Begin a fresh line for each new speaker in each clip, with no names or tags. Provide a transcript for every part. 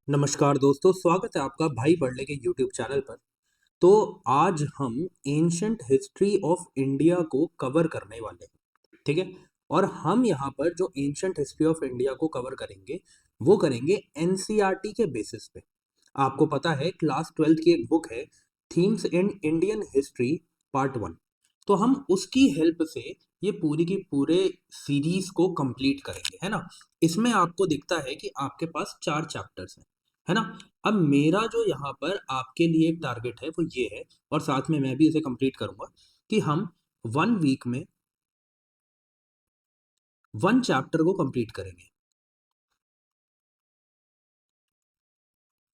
नमस्कार दोस्तों, स्वागत है आपका भाई पढ़ने के यूट्यूब चैनल पर। तो आज हम एंशंट हिस्ट्री ऑफ इंडिया को कवर करने वाले हैं, ठीक है। और हम यहाँ पर जो एंशंट हिस्ट्री ऑफ इंडिया को कवर करेंगे वो करेंगे एनसीईआरटी के बेसिस पे। आपको पता है क्लास 12th की एक बुक है, themes in Indian history part 1। तो हम उसकी हेल्प से ये पूरी की पूरे सीरीज को कंप्लीट करेंगे, है ना। इसमें आपको दिखता है कि आपके पास 4 चैप्टर्स हैं, है ना। अब मेरा जो यहाँ पर आपके लिए एक टारगेट है वो ये है, और साथ में मैं भी इसे कंप्लीट करूंगा, कि हम 1 वीक में 1 चैप्टर को कंप्लीट करेंगे,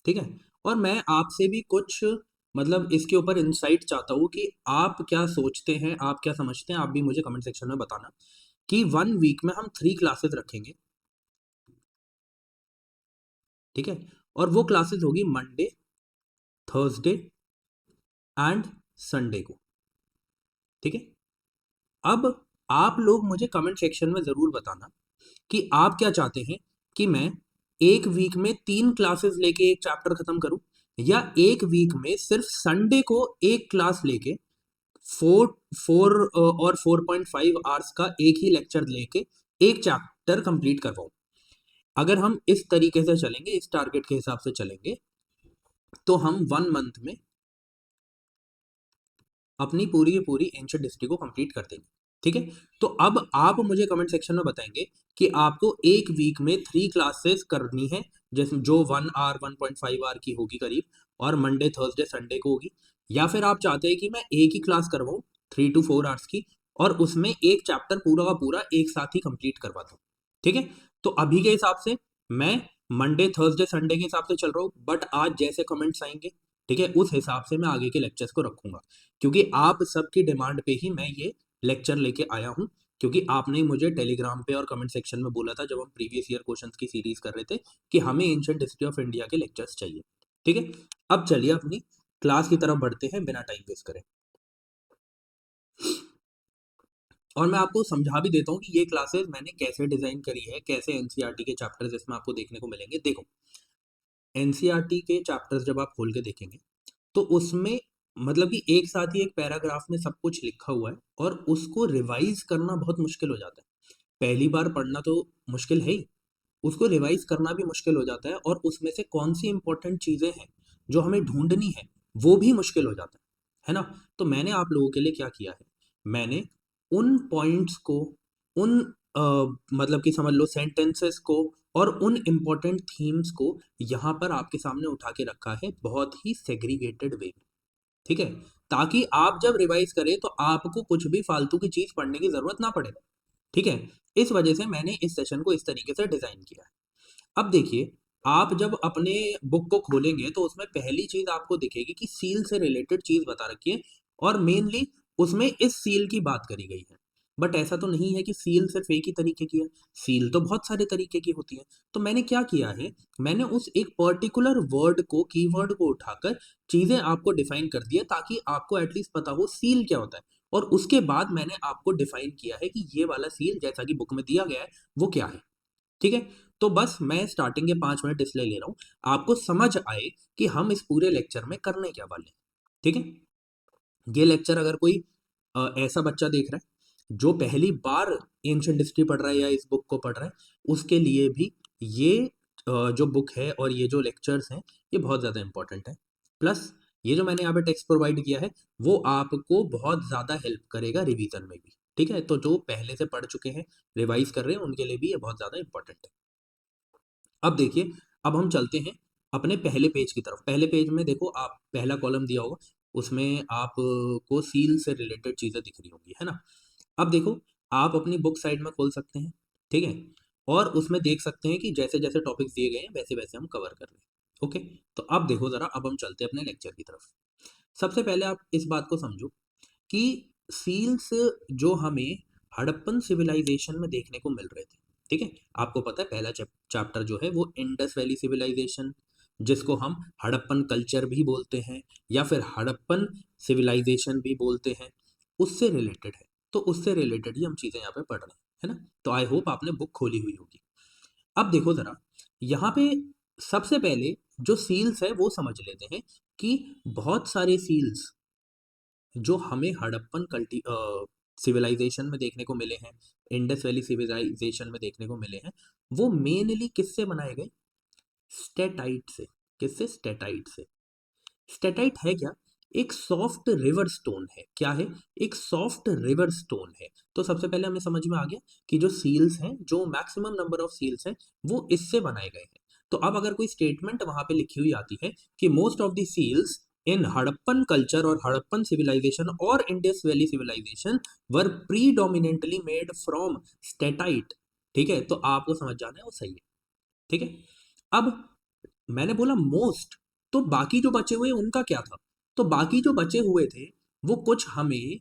ठीक है। और मैं आपसे भी कुछ मतलब इसके ऊपर इंसाइट चाहता हूँ कि आप क्या सोचते हैं, आप क्या समझते हैं, आप भी मुझे कमेंट सेक्शन में बताना कि 1 वीक में हम 3 क्लासेस रखेंगे, ठीक है। और वो क्लासेस होगी मंडे, थर्सडे एंड संडे को, ठीक है। अब आप लोग मुझे कमेंट सेक्शन में जरूर बताना कि आप क्या चाहते हैं, कि मैं 1 वीक में 3 क्लासेस लेके एक चैप्टर खत्म करूं, या 1 वीक में सिर्फ संडे को एक क्लास लेके 4 और 4.5 आवर्स का एक ही लेक्चर लेके एक चैप्टर कंप्लीट करवाऊं। अगर हम इस तरीके से चलेंगे, इस टारगेट के हिसाब से चलेंगे, तो हम 1 मंथ में अपनी पूरी की पूरी एंशियंट हिस्ट्री को कंप्लीट कर देंगे, ठीक है। तो अब आप मुझे कमेंट सेक्शन में बताएंगे कि आपको 1 वीक में 3 क्लासेस करनी है, जैसे जो 1 आवर 1.5 आवर की होगी करीब, और मंडे थर्सडे संडे को होगी। या फिर आप चाहते हैं कि मैं एक ही क्लास करवाऊँ 3 to 4 आवर्स की, और उसमें एक चैप्टर पूरा का पूरा एक साथ ही कंप्लीट करवा दूँ, ठीक है। तो अभी के हिसाब से मैं मंडे थर्सडे संडे के हिसाब से चल रहा हूँ, बट आज जैसे कमेंट्स आएंगे, ठीक है, उस हिसाब से मैं आगे के लेक्चर्स को रखूंगा, क्योंकि आप सबकी डिमांड पे ही मैं ये लेक्चर लेके आया हूँ। क्योंकि आपने मुझे टेलीग्राम पे और कमेंट सेक्शन में बोला था जब हम प्रीवियस ईयर क्वेश्चंस की सीरीज कर रहे थे कि हमें एंशियंट हिस्ट्री ऑफ इंडिया के लेक्चर्स चाहिए, ठीक है। अब चलिए अपनी क्लास की तरफ बढ़ते हैं बिना टाइम वेस्ट करें। और मैं आपको समझा भी देता हूँ कि ये क्लासेस मैंने कैसे डिजाइन करी है, कैसे एनसीईआरटी के चैप्टर्स इसमें आपको देखने को मिलेंगे। देखो, एनसीईआरटी के चैप्टर्स जब आप खोल के देखेंगे तो उसमें मतलब कि एक साथ ही एक पैराग्राफ में सब कुछ लिखा हुआ है, और उसको रिवाइज करना बहुत मुश्किल हो जाता है। पहली बार पढ़ना तो मुश्किल है ही, उसको रिवाइज करना भी मुश्किल हो जाता है, और उसमें से कौन सी इंपॉर्टेंट चीजें हैं जो हमें ढूंढनी है वो भी मुश्किल हो जाता है ना। तो मैंने आप लोगों के लिए क्या किया है, मैंने उन पॉइंट्स को, उन मतलब कि समझ लो सेंटेंसेस को, और उन इंपॉर्टेंट थीम्स को यहाँ पर आपके सामने उठा के रखा है बहुत ही सेग्रीगेटेड वे, ठीक है। ताकि आप जब रिवाइज करें तो आपको कुछ भी फालतू की चीज पढ़ने की जरूरत ना पड़े, ठीक है। इस वजह से मैंने इस सेशन को इस तरीके से डिजाइन किया है। अब देखिए, आप जब अपने बुक को खोलेंगे तो उसमें पहली चीज आपको दिखेगी कि सील से रिलेटेड चीज बता रखी है, और मेनली उसमें इस सील की बात करी गई है। बट ऐसा तो नहीं है कि सील सिर्फ एक ही तरीके की है, सील तो बहुत सारे तरीके की होती है। तो मैंने क्या किया है, मैंने उस एक पर्टिकुलर वर्ड को, कीवर्ड को उठाकर चीजें आपको डिफाइन कर दी है, ताकि आपको एटलीस्ट पता हो सील क्या होता है। और उसके बाद मैंने आपको डिफाइन किया है कि ये वाला सील जैसा कि बुक में दिया गया है वो क्या है, ठीक है। तो बस मैं स्टार्टिंग के 5 मिनट इसलिए ले रहा हूं, आपको समझ आए कि हम इस पूरे लेक्चर में करने क्या वाले हैं, ठीक है। ये लेक्चर अगर कोई ऐसा बच्चा देख रहा है जो पहली बार एंशियंट हिस्ट्री पढ़ रहा है या इस बुक को पढ़ रहा है, उसके लिए भी ये जो बुक है और ये जो लेक्चर्स हैं ये बहुत ज़्यादा इंपॉर्टेंट है। प्लस ये जो मैंने यहाँ पे टेक्स्ट प्रोवाइड किया है वो आपको बहुत ज़्यादा हेल्प करेगा रिवीजन में भी, ठीक है। तो जो पहले से पढ़ चुके हैं, रिवाइज कर रहे हैं, उनके लिए भी ये बहुत ज़्यादा इंपॉर्टेंट है। अब देखिए, अब हम चलते हैं अपने पहले पेज की तरफ। पहले पेज में देखो, आप पहला कॉलम दिया होगा, उसमें आपको सील से रिलेटेड चीजें दिख रही होंगी, है ना। अब देखो, आप अपनी बुक साइड में खोल सकते हैं, ठीक है। और उसमें देख सकते हैं कि जैसे जैसे टॉपिक्स दिए गए हैं वैसे वैसे हम कवर कर रहे हैं, ओके। तो अब देखो जरा, अब हम चलते हैं अपने लेक्चर की तरफ। सबसे पहले आप इस बात को समझो कि सील्स जो हमें हड़प्पन सिविलाइजेशन में देखने को मिल रहे थे, ठीक है। आपको पता है पहला चैप्टर जो है वो इंडस वैली सिविलाइजेशन, जिसको हम हड़प्पन कल्चर भी बोलते हैं या फिर हड़प्पन सिविलाइजेशन भी बोलते हैं, उससे रिलेटेड है। तो उससे रिलेटेड ही हम चीजें यहाँ पे पढ़ रहे हैं, है ना। तो आई होप आपने बुक खोली हुई होगी। अब देखो जरा, यहाँ पे सबसे पहले जो सील्स है वो समझ लेते हैं कि बहुत सारे सील्स जो हमें हड़प्पन कल्टी सिविलाइजेशन में देखने को मिले हैं, इंडस वैली सिविलाइजेशन में देखने को मिले हैं, वो मेनली किससे बनाए गए? स्टेटाइट से। किससे? स्टेटाइट से। स्टेटाइट है क्या? एक सॉफ्ट रिवर स्टोन है। क्या है? एक सॉफ्ट रिवर स्टोन है। तो सबसे पहले हमें समझ में आ गया कि जो सील्स हैं, जो मैक्सिमम नंबर ऑफ सील्स हैं, वो इससे बनाए गए हैं। तो अब अगर कोई स्टेटमेंट वहां पे लिखी हुई आती है कि most of the seals in Harappan culture और हड़प्पन सिविलाइजेशन और Indus valley civilisation were predominantly made from steatite, ठीक है, तो आपको समझ जाना है वो सही है। ठीक है। अब मैंने बोला मोस्ट, तो बाकी जो बचे हुए उनका क्या था? तो बाकी जो बचे हुए थे वो कुछ हमें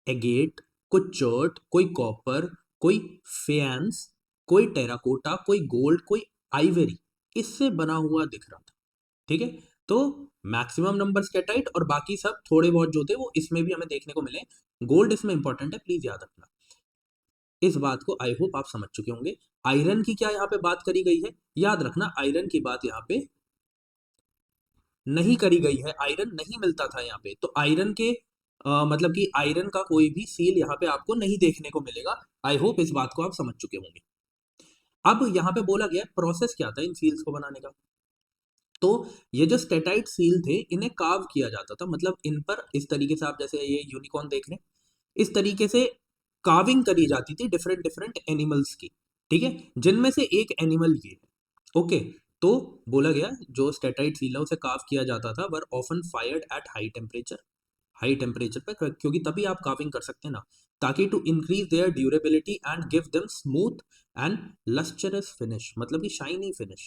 एगेट, कुछ चर्ट, कोई कॉपर, कोई फेंस, कोई टेराकोटा, कोई गोल्ड, कोई आइवरी, इससे बना हुआ दिख रहा था। ठीक है। तो मैक्सिमम नंबर स्केटाइट और बाकी सब थोड़े बहुत जो थे वो इसमें भी हमें देखने को मिले। गोल्ड इसमें इंपॉर्टेंट है, प्लीज याद रखना। इस बात को आई होप आप समझ चुके होंगे। आयरन की क्या यहाँ पे बात करी गई है? याद रखना आयरन की बात यहाँ पे नहीं करी गई है। आयरन नहीं मिलता था यहाँ पे, तो आयरन के मतलब कि आयरन का कोई भी सील यहाँ पे आपको नहीं देखने को मिलेगा। आई होप इस बात को आप समझ चुके होंगे। अब यहाँ पे बोला गया प्रोसेस क्या था इन सील्स को बनाने का। तो ये जो स्टेटाइट सील थे इन्हें कार्व किया जाता था, मतलब इन पर इस तरीके से, आप जैसे ये यूनिकॉर्न देख रहे हैं, इस तरीके से कार्विंग करी जाती थी डिफरेंट डिफरेंट एनिमल्स की। ठीक है, जिनमें से एक एनिमल ये है। ओके। तो बोला गया जो स्टेटाइट सील है उसे कार्व किया जाता था, were often fired at high temperature. High temperature पर, क्योंकि तभी आप कार्विंग कर सकते हैं ना, ताकि to increase their durability and give them smooth and lustrous finish, मतलब कि शाइनी फिनिश।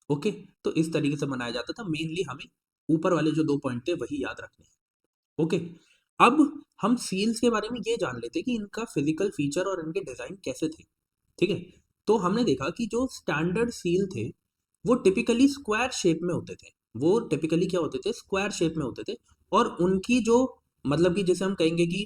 ओके। तो इस तरीके से बनाया जाता था। मेनली हमें ऊपर वाले जो 2 पॉइंट थे वही याद रखने हैं। ओके। अब हम सील्स के बारे में ये जान लेते कि इनका फिजिकल फीचर और इनके डिजाइन कैसे थे। ठीक है। तो हमने देखा कि जो स्टैंडर्ड सील थे वो टिपिकली स्क्वायर शेप में होते थे। वो टिपिकली क्या होते थे? स्क्वायर शेप में होते थे। और उनकी जो, मतलब कि जैसे हम कहेंगे कि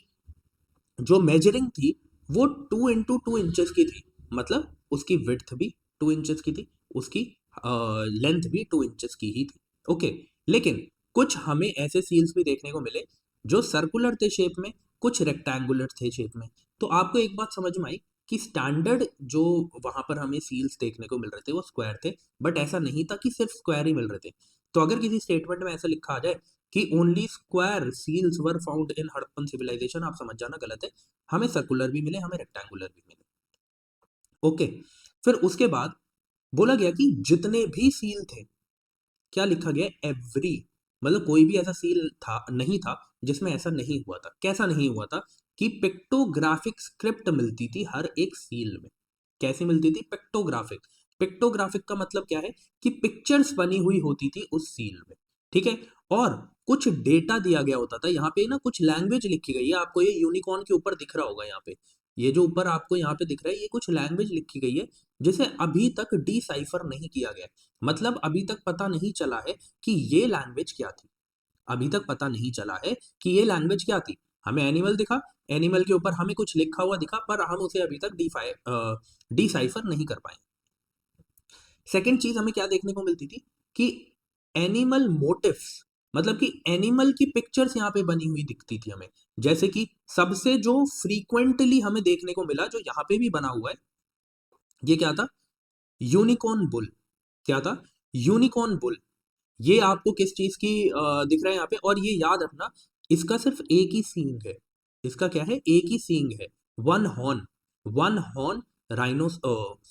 जो मेजरिंग थी वो 2 इंटू 2 इंचेस की थी। मतलब उसकी विड्थ भी 2 इंचेस की थी, उसकी लेंथ भी 2 इंचेस की ही थी। ओके। लेकिन कुछ हमें ऐसे सील्स भी देखने को मिले जो सर्कुलर थे शेप में, कुछ रेक्टेंगुलर थे शेप में। तो आपको एक बात समझ में आई कि स्टैंडर्ड जो वहां पर हमें सील्स देखने को मिल रहे थे वो स्क्वायर थे, बट ऐसा नहीं था कि सिर्फ स्क्वायर ही मिल रहे थे। तो अगर किसी स्टेटमेंट में ऐसा लिखा आ जाए कि only square seals were found in Harappan civilisation, आप समझ जाना गलत है। हमें सर्कुलर भी मिले, हमें रेक्टेंगुलर भी मिले। ओके। फिर उसके बाद बोला गया कि जितने भी सील थे, क्या लिखा गया? एवरी, मतलब कोई भी ऐसा सील था नहीं था जिसमें ऐसा नहीं हुआ था। कैसा नहीं हुआ था? कि पिक्टोग्राफिक स्क्रिप्ट मिलती थी हर एक सील में। कैसी मिलती थी? पिक्टोग्राफिक। पिक्टोग्राफिक का मतलब क्या है? कि पिक्चर्स बनी हुई होती थी उस सील में। ठीक है। और कुछ डेटा दिया गया होता था। यहाँ पे ना कुछ लैंग्वेज लिखी गई है, आपको ये यूनिकॉर्न के ऊपर दिख रहा होगा। यहाँ पे ये जो ऊपर आपको यहाँ पे दिख रहा है, ये कुछ लैंग्वेज लिखी गई है जिसे अभी तक डिसाइफर नहीं किया गया। मतलब अभी तक पता नहीं चला है कि ये लैंग्वेज क्या थी। अभी तक पता नहीं चला है कि ये लैंग्वेज क्या थी। हमें एनिमल दिखा, एनिमल के ऊपर हमें कुछ लिखा हुआ दिखा, पर हम उसे अभी तक डिसाइफर नहीं कर पाए। सेकेंड चीज हमें क्या देखने को मिलती थी कि एनिमल मोटिव्स, मतलब कि एनिमल की पिक्चर्स यहाँ पे बनी हुई दिखती थी हमें। जैसे कि सबसे जो फ्रीक्वेंटली हमें देखने को मिला, जो यहाँ पे भी बना हुआ है, ये क्या था? Unicorn bull. क्या था? Unicorn bull. ये आपको किस चीज की दिख रहा है यहाँ पे? और ये याद रखना, इसका सिर्फ एक ही सींग है। इसका क्या है? एक ही सींग है। One horn. One horn rhinos,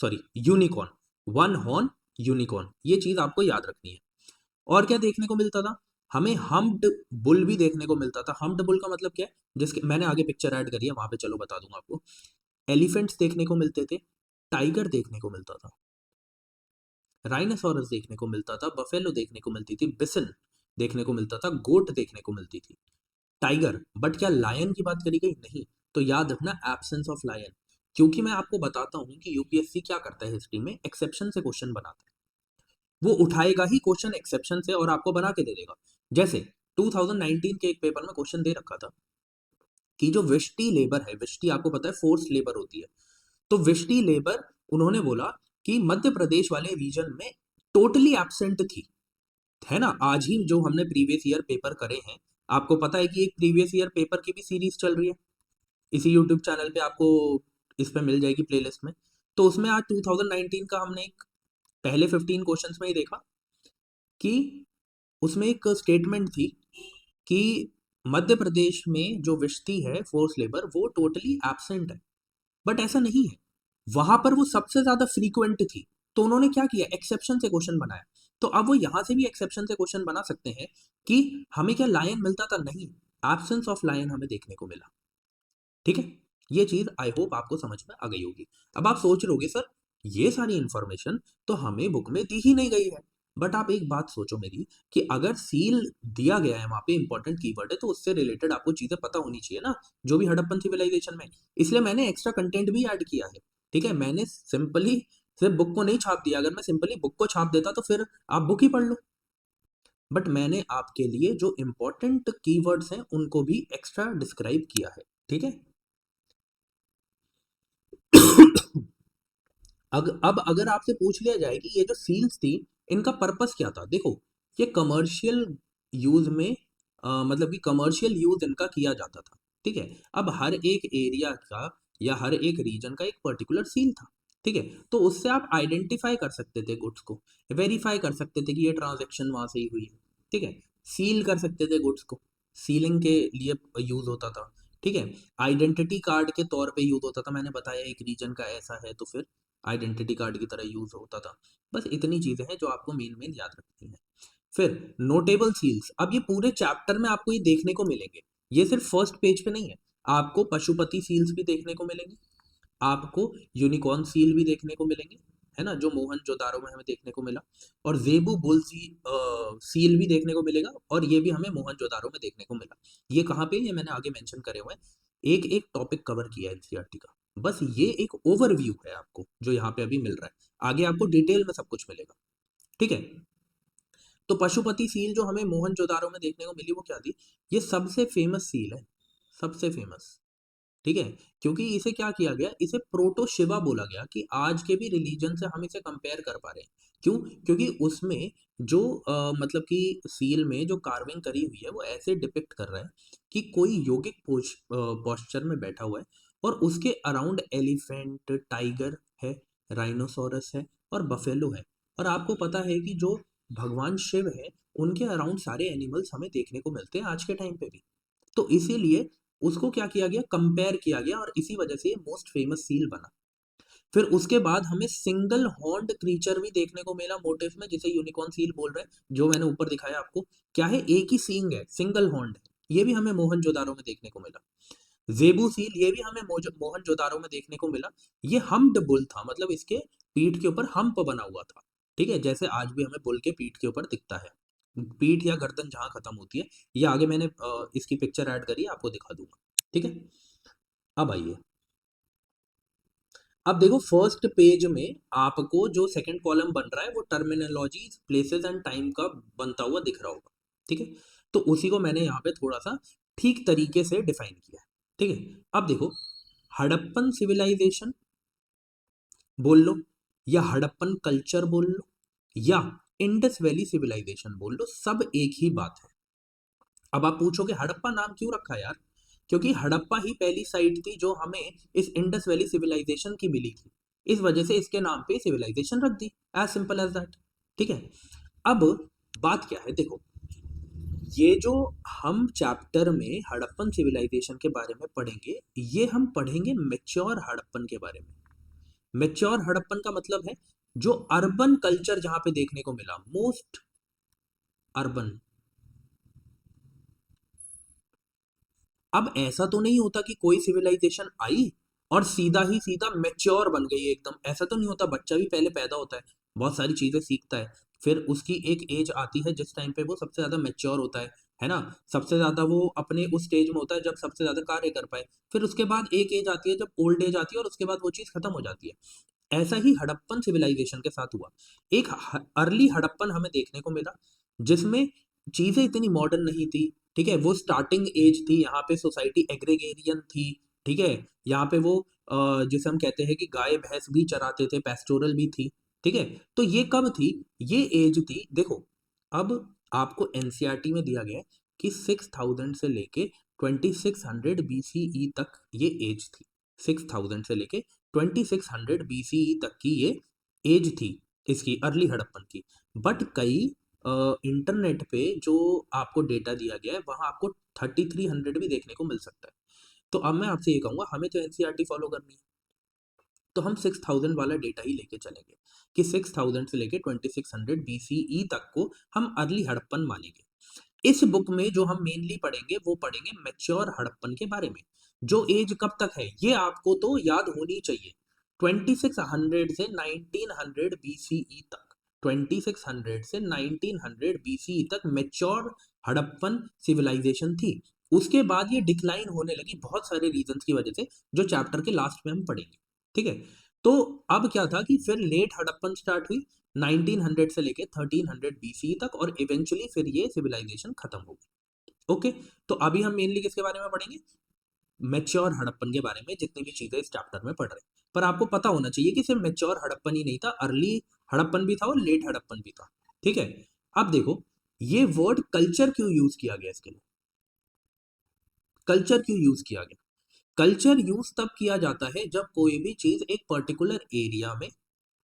sorry, unicorn. One horn unicorn, ये चीज आपको याद रखनी है। और क्या देखने को मिलता था? हमें हम्प्ड बुल भी देखने को मिलता था। हम्प्ड बुल का मतलब क्या है? जिसके मैंने आगे पिक्चर ऐड करी है, वहां पे चलो बता दूंगा आपको। एलिफेंट्स देखने को मिलते थे, टाइगर देखने को मिलता था, राइनोसोरस देखने को मिलता था, बफेलो देखने को मिलती थी, बिसन देखने को मिलता था, गोट देखने को मिलती थी, टाइगर। बट क्या लायन की बात करी गई? नहीं। तो याद रखना एब्सेंस ऑफ लायन। क्योंकि मैं आपको बताता हूं कि यूपीएससी क्या करता है हिस्ट्री में, एक्सेप्शन से क्वेश्चन बनाता है। वो उठाएगा ही क्वेश्चन एक्सेप्शन से और आपको बना के दे देगा। जैसे 2019 के एक पेपर में क्वेश्चन दे रखा था कि जो विष्टि लेबर है, विष्टि आपको पता है फोर्स लेबर होती है, तो विष्टि लेबर, उन्होंने बोला कि मध्य प्रदेश वाले रीजन में टोटली एब्सेंट थी, है ना। आज ही जो हमने प्रीवियस ईयर पेपर करे हैं, आपको पता है कि एक प्रीवियस ईयर पेपर की भी सीरीज चल रही है इसी यूट्यूब चैनल पे, आपको इस पे मिल जाएगी प्लेलिस्ट में। तो उसमें आज 2019 का हमने एक पहले 15 क्वेश्चंस में ही देखा कि उसमें एक स्टेटमेंट थी कि मध्य प्रदेश में जो विशती है फोर्स लेबर वो टोटली एब्सेंट है, बट ऐसा नहीं है, वहां पर वो सबसे ज्यादा फ्रीक्वेंट थी। तो उन्होंने क्या किया, एक्सेप्शन से क्वेश्चन बनाया। तो अब वो यहां से भी एक्सेप्शन से क्वेश्चन बना सकते हैं कि हमें क्या लायन मिलता था, नहीं, एब्सेंस ऑफ लायन हमें देखने को मिला। ठीक है, ये चीज आई होप आपको समझ में आ गई होगी। अब आप सोच रहोगे सर ये सारी इंफॉर्मेशन तो हमें बुक में दी ही नहीं गई है, बट आप एक बात सोचो मेरी, कि अगर सील दिया गया है वहां पे इंपॉर्टेंट कीवर्ड है, तो उससे रिलेटेड आपको चीजें पता होनी चाहिए ना, जो भी हड़प्पन सिविलाइजेशन में। इसलिए मैंने एक्स्ट्रा कंटेंट भी ऐड किया है। ठीक है, मैंने सिंपली सिर्फ बुक को नहीं छाप दिया, अगर मैं सिंपली बुक को छाप देता तो फिर आप बुक ही पढ़ लो, बट मैंने आपके लिए जो इंपॉर्टेंट कीवर्ड्स हैं उनको भी एक्स्ट्रा डिस्क्राइब किया है। ठीक है। अब अगर आपसे पूछ लिया जाए कि ये जो सील्स थी इनका पर्पस क्या था, देखो ये कमर्शियल यूज में मतलब कि कमर्शियल यूज इनका किया जाता था। ठीक है, अब हर एक एरिया का या हर एक रीजन का एक पर्टिकुलर सील था। ठीक है, तो उससे आप आइडेंटिफाई कर सकते थे गुड्स को, वेरीफाई कर सकते थे कि ये ट्रांजेक्शन वहां से ही हुई है। ठीक है, सील कर सकते थे गुड्स को, सीलिंग के लिए यूज होता था। ठीक है, आइडेंटिटी कार्ड के तौर पे यूज होता था, मैंने बताया एक रीजन का ऐसा है तो फिर आइडेंटिटी कार्ड की तरह यूज होता था। बस इतनी चीजें हैं जो आपको मेन मेन याद रखनी है। फिर नोटेबल सील्स, अब ये पूरे चैप्टर में आपको ये देखने को मिलेंगे, ये सिर्फ फर्स्ट पेज पे नहीं है। आपको पशुपति सील्स भी देखने को मिलेंगे, आपको यूनिकॉर्न सील भी देखने को मिलेंगे, है ना, जो मोहनजोदारो में हमें देखने को मिला। और जेबू बुल सील भी देखने को मिलेगा, और ये भी हमें मोहनजोदारो में देखने को मिला। ये कहाँ पे, ये मैंने आगे मेंशन करे हुए हैं, एक एक टॉपिक कवर किया है एनसीईआरटी का। बस ये एक ओवरव्यू है आपको जो यहाँ पे अभी मिल रहा है, आगे आपको डिटेल में सब कुछ मिलेगा। ठीक है, तो पशुपति सील जो हमें मोहनजोदारो में देखने को मिली वो क्या थी, ये सबसे फेमस सील है, सबसे फेमस। ठीक है, क्योंकि इसे क्या किया गया, इसे प्रोटो शिवा बोला गया, कि आज के भी रिलीजन से हम इसे कंपेयर कर पा रहे हैं। क्यों, क्योंकि उसमें जो मतलब कि सील में जो कार्विंग करी हुई है वो ऐसे डिपिक्ट कर रहा है कि कोई योगिक पोस्चर में बैठा हुआ है, और उसके अराउंड एलिफेंट, टाइगर है, राइनोसोरस है, और बफेलो है। और आपको पता है कि जो भगवान शिव है उनके अराउंड सारे एनिमल्स हमें देखने को मिलते हैं आज के टाइम पे भी। तो इसीलिए उसको क्या किया गया, कंपेयर किया गया, और इसी वजह से ये मोस्ट फेमस सील बना। फिर उसके बाद हमें सिंगल हॉर्न्ड क्रीचर भी देखने को मिला मोटिफ में, जिसे यूनिकॉर्न सील बोल रहे हैं, जो मैंने ऊपर दिखाया आपको। क्या है, एक ही सींग है, सिंगल हॉर्न्ड है, ये भी हमें मोहनजोदारो में देखने को मिला। जेबू सील, ये भी हमें मोहनजोदारो में देखने को मिला। ये हम्प्ड बुल था, मतलब इसके पीठ के ऊपर हम्प बना हुआ था। ठीक है, जैसे आज भी हमें बुल के पीठ के ऊपर दिखता है, पीठ या गर्दन जहां खत्म होती है। ये आगे मैंने इसकी पिक्चर ऐड करी है, आपको दिखा दूंगा। ठीक है, अब आइए, अब देखो फर्स्ट पेज में आपको जो सेकंड कॉलम बन रहा है वो टर्मिनोलॉजी, प्लेसेस एंड टाइम का बनता हुआ दिख रहा होगा। ठीक है, तो उसी को मैंने यहाँ पे थोड़ा सा ठीक तरीके से डिफाइन किया है। ठीक है, अब देखो, हड़प्पन सिविलाइजेशन बोल लो, या हड़प्पन कल्चर बोल लो, या इंडस वैली सिविलाइजेशन बोल लो, सब एक ही बात है। अब आप पूछोगे हड़प्पा नाम क्यों रखा यार, क्योंकि हड़प्पा ही पहली साइट थी जो हमें इस इंडस वैली सिविलाइजेशन की मिली थी, इस वजह से इसके नाम पे सिविलाइजेशन रख दी, एज सिंपल एज दैट। ठीक है, अब बात क्या है, देखो ये जो हम चैप्टर में हड़प्पन सिविलाइजेशन के बारे में पढ़ेंगे, ये हम पढ़ेंगे मेच्योर हड़प्पन के बारे में। मेच्योर हड़प्पन का मतलब है जो अर्बन कल्चर जहां पे देखने को मिला, मोस्ट अर्बन। अब ऐसा तो नहीं होता कि कोई सिविलाइजेशन आई और सीधा ही सीधा मेच्योर बन गई एकदम, ऐसा तो नहीं होता। बच्चा भी पहले पैदा होता है, बहुत सारी चीजें सीखता है, फिर उसकी एक एज आती है जिस टाइम पे वो सबसे ज्यादा मेच्योर होता है ना, सबसे ज्यादा वो अपने उस स्टेज में होता है जब सबसे ज्यादा कार्य कर पाए। फिर उसके बाद एक एज आती है जब ओल्ड एज आती है, और उसके बाद वो चीज खत्म हो जाती है। ऐसा ही हड़प्पन सिविलाइजेशन के साथ हुआ। एक अर्ली हड़प्पन हमें देखने को मिला जिसमें चीजें इतनी मॉडर्न नहीं थी। ठीक है, वो स्टार्टिंग एज थी, यहाँ पे सोसाइटी एग्रीगेरियन थी। ठीक है, यहाँ पे वो जिसे हम कहते हैं कि गाय भैंस भी चराते थे, पेस्टोरल भी थी। ठीक है। तो ये कब थी, ये एज थी, देखो अब आपको एनसीईआरटी में दिया गया है कि 6000 से लेके 2600 बीसीई तक ये एज थी। 6000 से लेके 2600 बीसीई तक की ये एज थी इसकी, अर्ली हड़प्पन की। बट कई इंटरनेट पे जो आपको डेटा दिया गया है वहां आपको 3300 भी देखने को मिल सकता है। तो अब मैं आपसे ये कहूंगा, हमें तो एनसीईआरटी फॉलो करनी है, तो हम 6000 वाला डेटा ही लेके चलेंगे कि 6000 से लेके 2600 बीसीई तक को हम अर्ली हड़प्पन मानेंगे। इस बुक में जो हम मेनली पढ़ेंगे वो पढ़ेंगे मैच्योर हड़प्पन के बारे में। जो एज कब तक है ये आपको तो याद होनी चाहिए, 2600 से 1900 बीसीई तक, 2600 से 1900 बीसीई तक मैच्योर हड़प्पन सिविलाइजेशन थी। उसके बाद ये डिक्लाइन होने लगी बहुत सारे रीजंस की वजह से, जो चैप्टर के लास्ट में हम पढ़ेंगे। ठीक है। तो अब क्या था कि फिर लेट हड़प्पन स्टार्ट हुई 1900 से लेके 1300 बीसी तक, और इवेंचुअली फिर ये सिविलाइजेशन खत्म हो गई। ओके। तो अभी हम मेनली किसके बारे में पढ़ेंगे, मैच्योर हड़प्पन के बारे में, जितनी भी चीजें इस चैप्टर में पढ़ रहे हैं। पर आपको पता होना चाहिए कि सिर्फ मैच्योर हड़प्पन ही नहीं था, अर्ली हड़प्पन भी था और लेट हड़प्पन भी था। ठीक है। अब देखो ये वर्ड कल्चर क्यों यूज किया गया इसके लिए, कल्चर क्यों यूज किया गया। कल्चर यूज तब किया जाता है जब कोई भी चीज एक पर्टिकुलर एरिया में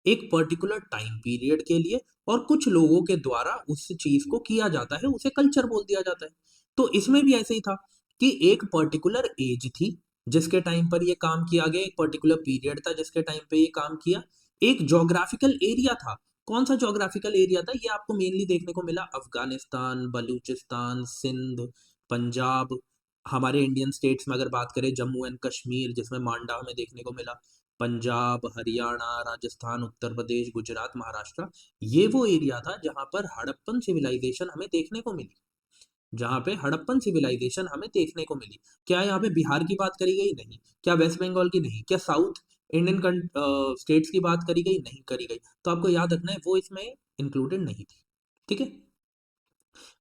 एक पर्टिकुलर टाइम पीरियड के लिए और कुछ लोगों के द्वारा उस चीज को किया जाता है, उसे कल्चर बोल दिया जाता है। तो इसमें भी ऐसे ही था कि एक पर्टिकुलर एज थी जिसके टाइम पर ये काम किया गया, एक पर्टिकुलर पीरियड था जिसके टाइम पे ये काम किया, एक जोग्राफिकल एरिया था। कौन सा जोग्राफिकल एरिया था, ये आपको मेनली देखने को मिला अफगानिस्तान, बलूचिस्तान, सिंध, पंजाब। हमारे इंडियन स्टेट्स में अगर बात करें, जम्मू एंड कश्मीर जिसमें मांडा हमें देखने को मिला, पंजाब, हरियाणा, राजस्थान, उत्तर प्रदेश, गुजरात, महाराष्ट्र, ये वो एरिया था जहां पर हड़प्पन सिविलाइजेशन हमें देखने को मिली, जहां पे हड़प्पन सिविलाइजेशन हमें देखने को मिली। क्या यहाँ पे बिहार की बात करी गई, नहीं। क्या वेस्ट बंगाल की, नहीं। क्या साउथ इंडियन स्टेट्स की बात करी गई, नहीं करी गई। तो आपको याद रखना है वो इसमें इंक्लूडेड नहीं थी। ठीक है।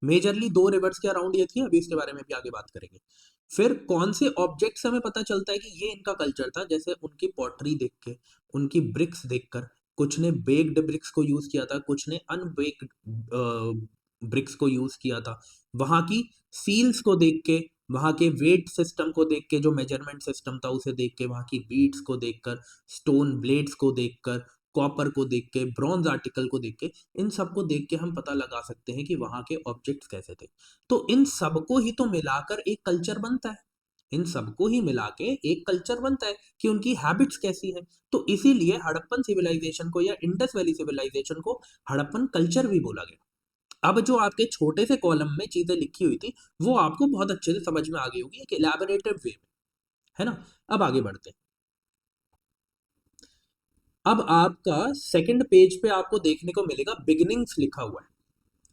मेजरली दो रिवर्स के अराउंड ये थी, अभी इसके बारे में भी आगे बात करेंगे। फिर कौन से ऑब्जेक्ट्स हमें पता चलता है कि ये इनका कल्चर था, जैसे उनकी पॉटरी देख के, उनकी ब्रिक्स देखकर, कुछ ने बेक्ड ब्रिक्स को यूज किया था, कुछ ने अनबेक्ड ब्रिक्स को यूज किया था। वहां की सील्स को देख के, वहां के वेट सिस्टम को देख के, जो मेजरमेंट सिस्टम था उसे देख के, वहां की बीट्स को देखकर, स्टोन ब्लेड्स को देखकर, कॉपर को देख के, ब्रॉन्ज आर्टिकल को देख के, इन सबको देख के हम पता लगा सकते हैं कि वहां के ऑब्जेक्ट्स कैसे थे। तो इन सबको ही तो मिलाकर एक कल्चर बनता है, इन सबको ही मिला के एक कल्चर बनता है कि उनकी हैबिट्स कैसी है। तो इसीलिए हड़प्पन सिविलाइजेशन को या इंडस वैली सिविलाइजेशन को हड़प्पन कल्चर भी बोला गया। अब जो आपके छोटे से कॉलम में चीजें लिखी हुई थी वो आपको बहुत अच्छे से समझ में आ गई होगी एक इलेबोरेटिव वे में, है ना। अब आगे बढ़ते हैं। अब आपका सेकंड पेज पे आपको देखने को मिलेगा बिगिनिंग्स लिखा हुआ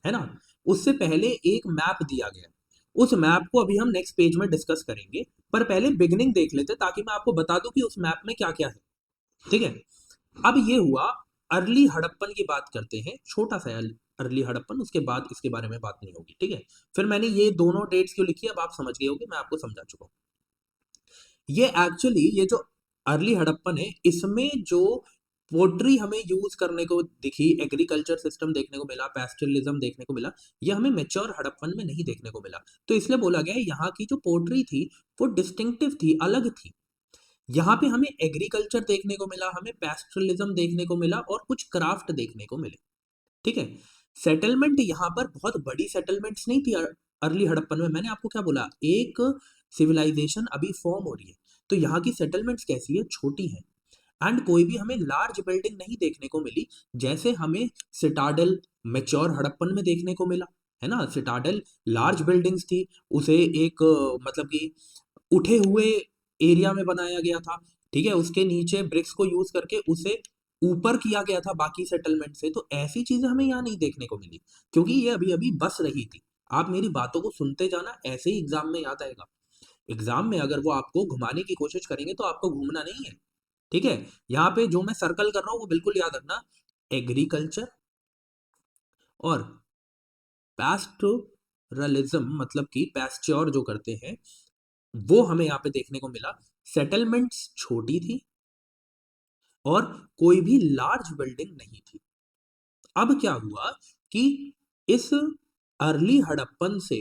है ना। उससे पहले एक मैप दिया गया है, उस मैप को अभी हम नेक्स्ट पेज में डिस्कस करेंगे, पर पहले बिगिनिंग देख लेते ताकि मैं आपको बता दूं कि उस मैप में क्या क्या है। ठीक है। अब ये हुआ, अर्ली हड़प्पन की बात करते हैं, छोटा सा अर्ली हड़प्पन, उसके बाद इसके बारे में बात नहीं होगी। ठीक है। फिर मैंने ये दोनों डेट्स क्यों लिखी अब आप समझ गए होंगे, मैं आपको समझा चुका हूँ। ये एक्चुअली ये जो अर्ली हड़प्पन है इसमें जो पोट्री हमें यूज करने को दिखी, एग्रीकल्चर सिस्टम देखने को मिला, पैस्टरलिज्म देखने को मिला, ये हमें मेच्योर हड़प्पन में नहीं देखने को मिला। तो इसलिए बोला गया है यहाँ की जो पोट्री थी वो डिस्टिंक्टिव थी, अलग थी। यहाँ पे हमें एग्रीकल्चर देखने को मिला, हमें पैस्टरलिज्म देखने को मिला और कुछ क्राफ्ट देखने को मिले। ठीक है। सेटलमेंट यहाँ पर बहुत बड़ी सेटलमेंट्स नहीं थी अर्ली हड़प्पन में। मैंने आपको क्या बोला, एक सिविलाइजेशन अभी फॉर्म हो रही है, तो यहाँ की सेटलमेंट्स कैसी है, छोटी है। एंड कोई भी हमें लार्ज बिल्डिंग नहीं देखने को मिली, जैसे हमें सिटाडल मेच्योर हड़प्पन में देखने को मिला, है ना। सिटाडल लार्ज बिल्डिंग्स थी, उसे एक मतलब कि उठे हुए एरिया में बनाया गया था। ठीक है। उसके नीचे ब्रिक्स को यूज करके उसे ऊपर किया गया था बाकी सेटलमेंट से। तो ऐसी चीजें हमें यहाँ नहीं देखने को मिली, क्योंकि ये अभी अभी बस रही थी। आप मेरी बातों को सुनते जाना, ऐसे ही एग्जाम में याद आएगा। एग्जाम में अगर वो आपको घुमाने की कोशिश करेंगे तो आपको घूमना नहीं है। ठीक है। यहाँ पे जो मैं सर्कल कर रहा हूँ वो बिल्कुल याद रखना, एग्रीकल्चर और पैस्टोरलिज्म, मतलब कि पैस्च्योर जो करते हैं, वो हमें यहाँ पे देखने को मिला। सेटलमेंट्स छोटी थी और कोई भी लार्ज बिल्डिंग नहीं थी। अब क्या हुआ कि इस अर्ली हड़प्पन से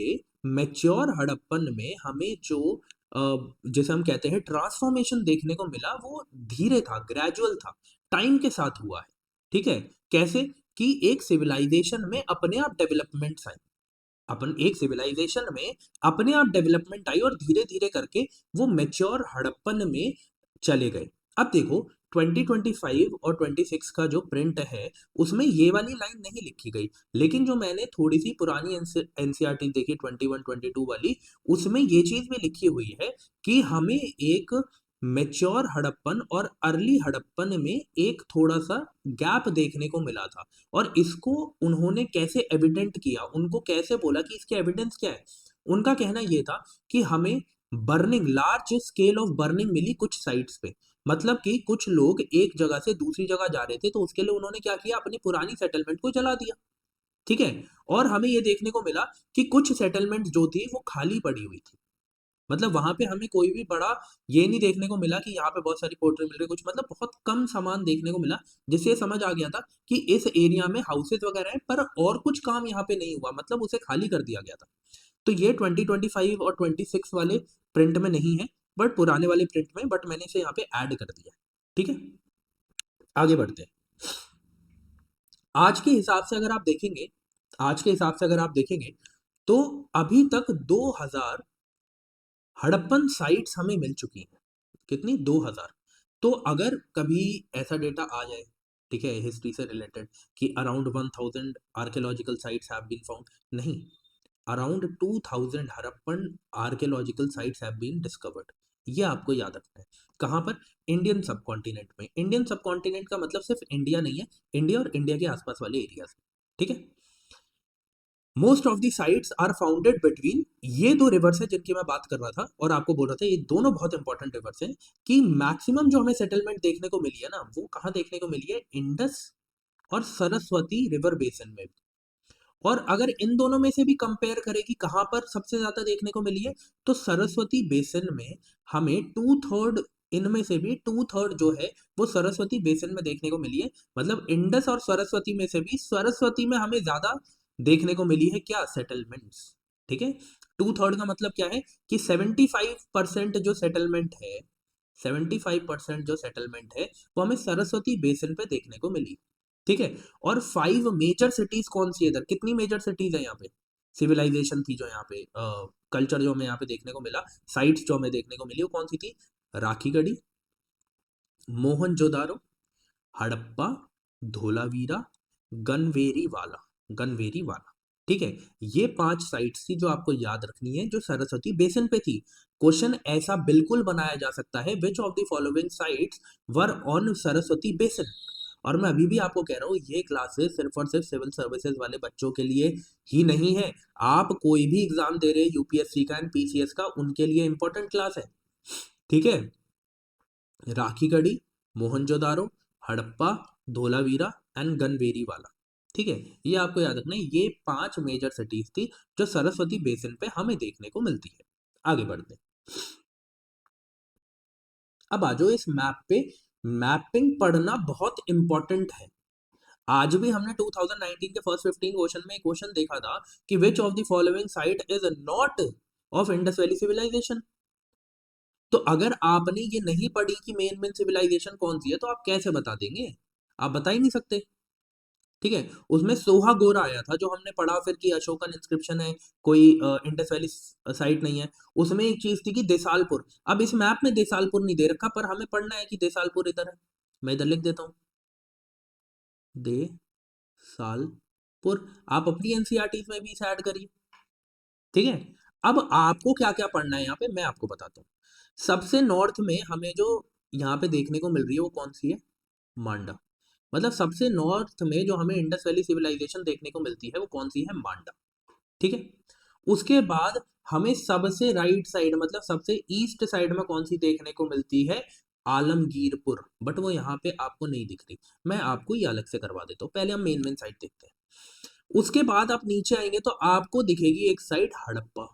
मैच्योर हड़प्पन में हमें जो अ, जैसे हम कहते हैं ट्रांसफॉर्मेशन देखने को मिला, वो धीरे था, ग्रेजुअल था, टाइम के साथ हुआ है। ठीक है, कैसे कि एक सिविलाइजेशन में अपने आप डेवलपमेंट्स आई, अपन एक सिविलाइजेशन में अपने आप डेवलपमेंट आई और धीरे धीरे करके वो मेच्योर हड़प्पन में चले गए। अब देखो 2025 और 26 का जो प्रिंट है उसमें ये वाली लाइन नहीं लिखी गई, लेकिन जो मैंने थोड़ी सी पुरानी एनसीईआरटी देखी 21 22 वाली, उसमें ये चीज भी लिखी हुई है कि हमें एक मेच्योर हड़प्पन और अर्ली हड़प्पन में एक थोड़ा सा गैप देखने को मिला था। और इसको उन्होंने कैसे एविडेंट किया, उनको कैसे बोला कि इसके एविडेंस क्या है। उनका कहना यह था कि हमें burning, large scale of burning मिली कुछ साइट्स पे। मतलब कि कुछ लोग एक जगह से दूसरी जगह जा रहे थे, तो उसके लिए उन्होंने क्या किया, अपनी पुरानी सेटलमेंट को जला दिया। ठीक है, और हमें यह देखने को मिला कि कुछ सेटलमेंट जो थी वो खाली पड़ी हुई थी। मतलब वहां पे हमें कोई भी बड़ा ये नहीं देखने को मिला कि यहाँ पे बहुत सारी पोल्ट्री मिल रही है, कुछ मतलब बहुत कम सामान देखने को मिला, जिससे ये समझ आ गया था कि इस एरिया में हाउसेज वगैरह हैं, पर और कुछ काम यहाँ पे नहीं हुआ, मतलब उसे खाली कर दिया गया था। तो ये 2025 और 26 वाले प्रिंट में नहीं है, बट पुराने वाले प्रिंट में, बट मैंने इसे यहाँ पे ऐड कर दिया। ठीक है, आगे बढ़ते हैं। आज के हिसाब से अगर आप देखेंगे, आज के हिसाब से अगर आप देखेंगे तो अभी तक 2000 हड़प्पन साइट्स हमें मिल चुकी हैं। कितनी, 2000। तो अगर कभी ऐसा डेटा आ जाए, ठीक है, हिस्ट्री से रिलेटेड, कि around 1000 archaeological sites have been found, नहीं, around 2000 Harappan archaeological sites have been discovered. ये आपको याद रखना है। कहाँ पर, इंडियन सब कॉन्टिनेंट में। इंडियन सब कॉन्टिनेंट का मतलब सिर्फ इंडिया नहीं है, इंडिया और इंडिया के आसपास वाले एरियाज। ठीक है, most of the sites are founded between, ये दो रिवर्स है जिनकी मैं बात कर रहा था और आपको बोल रहा था, ये दोनों बहुत इंपॉर्टेंट रिवर्स हैं, कि मैक्सिमम जो हमें सेटलमेंट देखने को मिली है ना, वो कहाँ देखने को मिली है, इंडस और सरस्वती रिवर बेसिन में। और अगर इन दोनों में से भी कंपेयर करें कि कहाँ पर सबसे ज्यादा देखने को मिली है, तो सरस्वती बेसिन में हमें 2/3, इनमें से भी 2/3 जो है वो सरस्वती बेसिन में देखने को मिली है। मतलब इंडस और सरस्वती में से भी सरस्वती में हमें ज्यादा देखने को मिली है क्या, सेटलमेंट्स। ठीक है, 2/3 का मतलब क्या है कि 75% जो सेटलमेंट है, 75% जो सेटलमेंट है वो हमें सरस्वती बेसिन पे देखने को मिली। ठीक है, और 5 मेजर सिटीज कौन सी है इधर, कितनी मेजर सिटीज है यहाँ पे, सिविलाइजेशन थी जो यहाँ पे, कल्चर जो हमें यहाँ पे देखने को मिला, साइट्स जो हमें देखने को मिली, वो कौन सी थी, राखीगढ़ी, मोहनजोदारो, हड़प्पा, धोलावीरा, गनवेरी वाला, गनवेरी वाला। ठीक है, ये 5 साइट्स थी जो आपको याद रखनी है, जो सरस्वती बेसिन पे थी। क्वेश्चन ऐसा बिल्कुल बनाया जा सकता है, विच of the following sites were on Saraswati basin. और मैं अभी भी आपको कह रहा हूँ, ये क्लासेस सिर्फ और सिर्फ सिविल सर्विसेज वाले बच्चों के लिए ही नहीं है। आप कोई भी एग्जाम दे रहे हैं, यूपीएससी का एंड पीसीएस का, उनके लिए इंपॉर्टेंट क्लास है। ठीक है, राखीगढ़ी, मोहनजोदारो, हड़प्पा, धोलावीरा एंड गनवेरी वाला। ठीक है, ये आपको याद रखना है, ये 5 मेजर सिटीज थी जो सरस्वती बेसिन पे हमें देखने को मिलती है। आगे बढ़ते हैं। अब आ जाओ इस मैप पे। मैपिंग पढ़ना बहुत इंपॉर्टेंट है। आज भी हमने 2019 के फर्स्ट 15 क्वेश्चन में एक क्वेश्चन देखा था कि which of the following site is not of Indus valley civilisation. तो अगर आपने ये नहीं पढ़ी कि मेन मेन सिविलाइजेशन कौन सी है, तो आप कैसे बता देंगे, आप बता ही नहीं सकते। ठीक है, उसमें सोहा गोरा आया था जो हमने पढ़ा फिर कि अशोकन इंस्क्रिप्शन है, कोई इंडस वैली साइट नहीं है। उसमें एक चीज थी कि देसालपुर। अब इस मैप में देसालपुर नहीं दे रखा, पर हमें पढ़ना है कि देसालपुर इधर है। मैं इधर लिख देता हूँ, देसालपुर। आप अपनी एनसीईआरटी में भी इसे ऐड करिए। ठीक है, अब आपको क्या क्या पढ़ना है यहाँ पे मैं आपको बताता हूँ। सबसे नॉर्थ में हमें जो यहाँ पे देखने को मिल रही है वो कौन सी है, मांडा। मतलब सबसे नॉर्थ में जो हमें इंडस वैली सिविलाइजेशन देखने को मिलती है वो कौन सी है, मांडा। ठीक है, उसके बाद हमें सबसे राइट साइड, मतलब सबसे ईस्ट साइड में कौन सी देखने को मिलती है, आलमगीरपुर। बट वो यहाँ पे आपको नहीं दिख रही, मैं आपको ये अलग से करवा देता हूँ। पहले हम मेन मेन साइड देखते हैं, उसके बाद आप नीचे आएंगे तो आपको दिखेगी एक साइड हड़प्पा।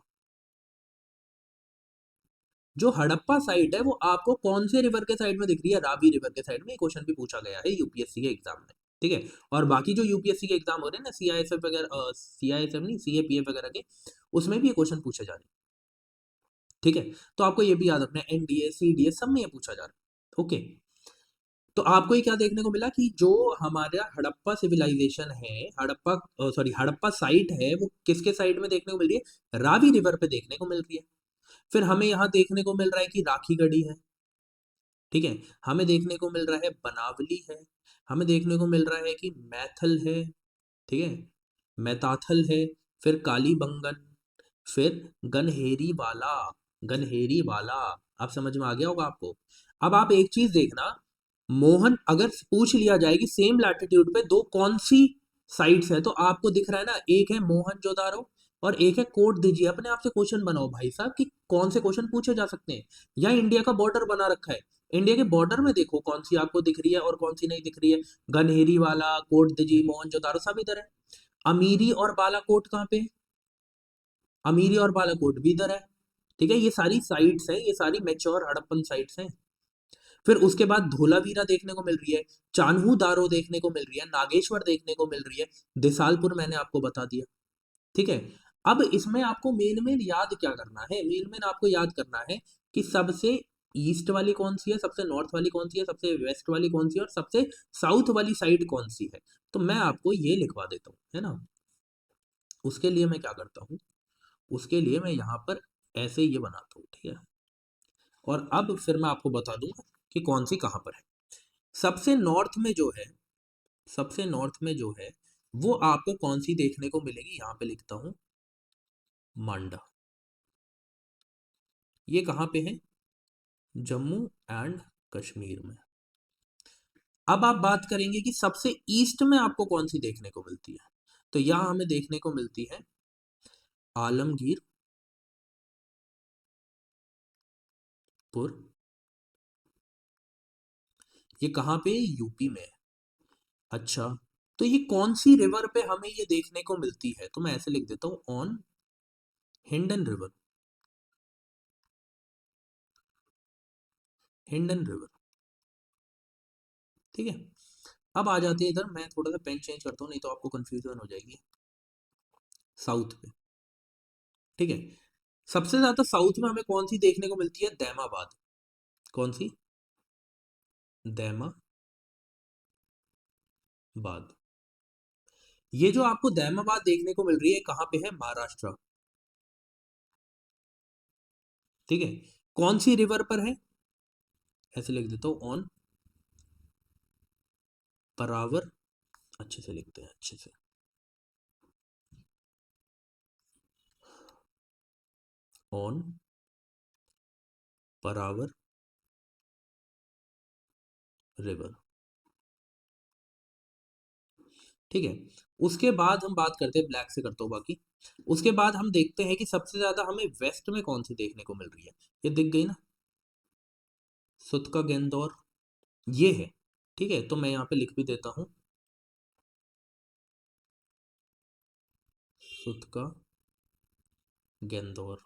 जो हड़प्पा साइट है वो आपको कौन से रिवर के साइड में दिख रही है? रावी रिवर के साइड में। क्वेश्चन भी पूछा गया है यूपीएससी के एग्जाम में, ठीक है। और बाकी जो यूपीएससी के एग्जाम हो रहे हैं ना, सीआईएसएफ वगैरह, सीआईएसएफ नहीं, सीएपीएफ वगैरह के, उसमें भी ये क्वेश्चन पूछे जा रहे हैं, ठीक है। तो आपको ये भी याद रखना है, एनडीए सीडीए सब में ये पूछा जा रहा है, ओके। तो आपको ये क्या देखने को मिला कि जो हमारा हड़प्पा सिविलाइजेशन है, हड़प्पा सॉरी हड़प्पा साइट है, वो किसके साइड में देखने को मिल रही है? रावी रिवर पे देखने को मिल रही है। फिर हमें यहाँ देखने को मिल रहा है कि राखी गढ़ी है, ठीक है। हमें देखने को मिल रहा है बनावली है, हमें देखने को मिल रहा है कि मैथल है, ठीक है, मैताथल है, फिर कालीबंगन, फिर गनहेरी वाला, गनहेरी वाला। आप समझ में आ गया होगा आपको। अब आप एक चीज देखना, मोहन अगर पूछ लिया जाए कि सेम लैटिट्यूड पे दो कौन सी साइट्स है, तो आपको दिख रहा है ना, एक है मोहनजोदारो और एक है कोट दीजिए। अपने आप से क्वेश्चन बनाओ भाई साहब कि कौन से क्वेश्चन पूछे जा सकते हैं। या इंडिया का बॉर्डर बना रखा है, इंडिया के बॉर्डर में देखो कौन सी आपको दिख रही है और कौन सी नहीं दिख रही है। गनहेरी वाला, कोट दीजिए, मोहनजोदारो सब इधर है। अमीरी और बालाकोट कहाँ पे है? अमीरी और बालाकोट भी इधर है, ठीक है। ये सारी साइट्स हैं, ये सारी मेच्योर हड़प्पन साइट्स हैं। फिर उसके बाद धोलावीरा देखने को मिल रही है, चान्हू दारो देखने को मिल रही है, नागेश्वर देखने को मिल रही है, दिसालपुर मैंने आपको बता दिया, ठीक है। अब इसमें आपको मेन मेन याद क्या करना है? मेन मेन आपको याद करना है कि सबसे ईस्ट वाली कौन सी है, सबसे नॉर्थ वाली कौन सी है, सबसे वेस्ट वाली कौन सी है, और सबसे साउथ वाली साइड कौन सी है। तो मैं आपको ये लिखवा देता हूँ, है ना। उसके लिए मैं क्या करता हूँ, उसके लिए मैं यहाँ पर ऐसे ये बनाता हूँ, ठीक है। और अब फिर मैं आपको बता दूंगा कि कौन सी कहाँ पर है। सबसे नॉर्थ में जो है, सबसे नॉर्थ में जो है, वो आपको कौन सी देखने को मिलेगी? यहां पे लिखता हूं, मांडा। ये कहां पे है? जम्मू एंड कश्मीर में। अब आप बात करेंगे कि सबसे ईस्ट में आपको कौन सी देखने को मिलती है, तो यहां हमें देखने को मिलती है आलमगीर पुर। ये कहां पे? यूपी में है। अच्छा, तो ये कौन सी रिवर पे हमें ये देखने को मिलती है? तो मैं ऐसे लिख देता हूं, on Hindon river, Hindon river, ठीक है। अब आ जाते हैं इधर, मैं थोड़ा सा पेन चेंज करता हूँ नहीं तो आपको कंफ्यूजन हो जाएगी। साउथ पे, ठीक है। सबसे ज्यादा साउथ में हमें कौन सी देखने को मिलती है? दैमाबाद। कौन सी? दैमाबाद। ये जो आपको दैमाबाद देखने को मिल रही है कहां पे है? महाराष्ट्र, ठीक है। कौन सी रिवर पर है? ऐसे लिख देता हूं, ऑन परावर। अच्छे से लिखते हैं, अच्छे से, ऑन परावर रिवर, ठीक है। उसके बाद हम बात करते हैं, ब्लैक से करता हूँ बाकी। उसके बाद हम देखते हैं कि सबसे ज्यादा हमें वेस्ट में कौन सी देखने को मिल रही है। ये दिख गई ना, सुतका गेंदौर, ये है, ठीक है। तो मैं यहाँ पे लिख भी देता हूँ, सुतका गेंदौर,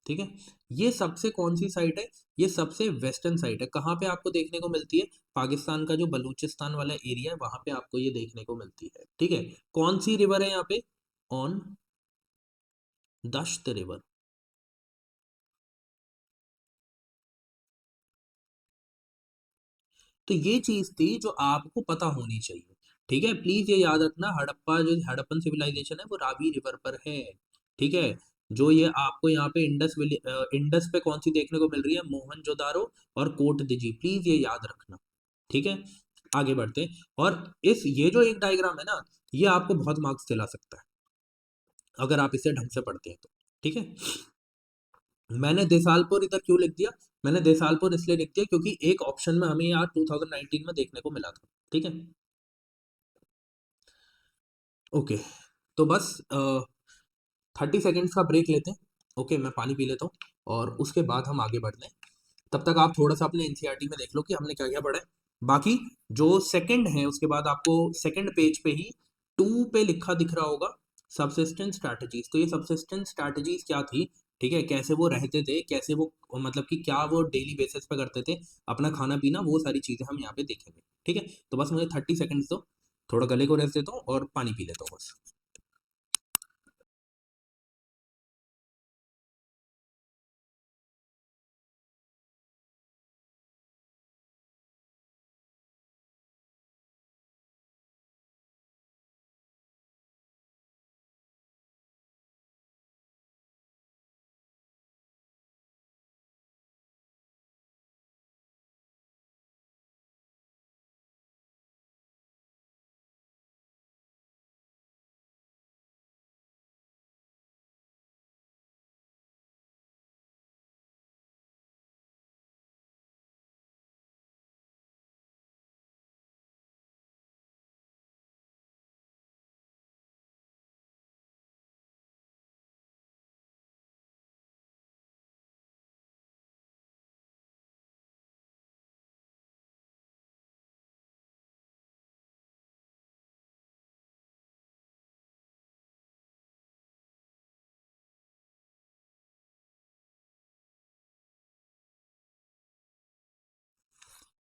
ठीक है। ये सबसे कौन सी साइट है? ये सबसे वेस्टर्न साइट है। कहाँ पे आपको देखने को मिलती है? पाकिस्तान का जो बलूचिस्तान वाला एरिया है वहां पे आपको ये देखने को मिलती है, ठीक है। कौन सी रिवर है यहाँ पे? ऑन दश्त रिवर, तो ये चीज थी जो आपको पता होनी चाहिए, ठीक है। प्लीज ये याद रखना, हड़प्पा जो हड़प्पन सिविलाइजेशन है वो रावी रिवर पर है, ठीक है। जो ये आपको यहाँ पे इंडस पे कौन सी देखने को मिल रही है? मोहनजोदारो और कोट दिजी, प्लीज ये याद रखना, ठीक है। आगे बढ़ते हैं। और इस ये जो एक डायग्राम है ना, ये आपको बहुत मार्क्स दिला सकता है अगर आप इसे ढंग से पढ़ते हैं तो, ठीक है। मैंने देसालपुर इधर क्यों लिख दिया? मैंने देसालपुर इसलिए लिख दिया क्योंकि एक ऑप्शन में हमें यार 2019 में देखने को मिला था, ठीक है। ओके, तो बस 30 सेकेंड्स का ब्रेक लेते हैं, ओके। मैं पानी पी लेता हूँ और उसके बाद हम आगे बढ़ते हैं। तब तक आप थोड़ा सा अपने एनसीईआरटी में देख लो कि हमने क्या क्या पढ़ा है। बाकी जो सेकंड है उसके बाद आपको सेकंड पेज पे ही 2 पे लिखा दिख रहा होगा, सबसिस्टेंस स्ट्रैटेजीज। तो ये सबसिस्टेंस स्ट्रैटेजीज क्या थी? ठीक है, कैसे वो रहते थे, कैसे वो मतलब कि क्या वो डेली बेसिस पे करते थे, अपना खाना पीना, वो सारी चीजें हम यहाँ पे देखेंगे। ठीक है, तो बस मुझे 30 सेकंड्स दो, थोड़ा गले को रेस्ट देता हूँ और पानी पी लेता हूँ बस।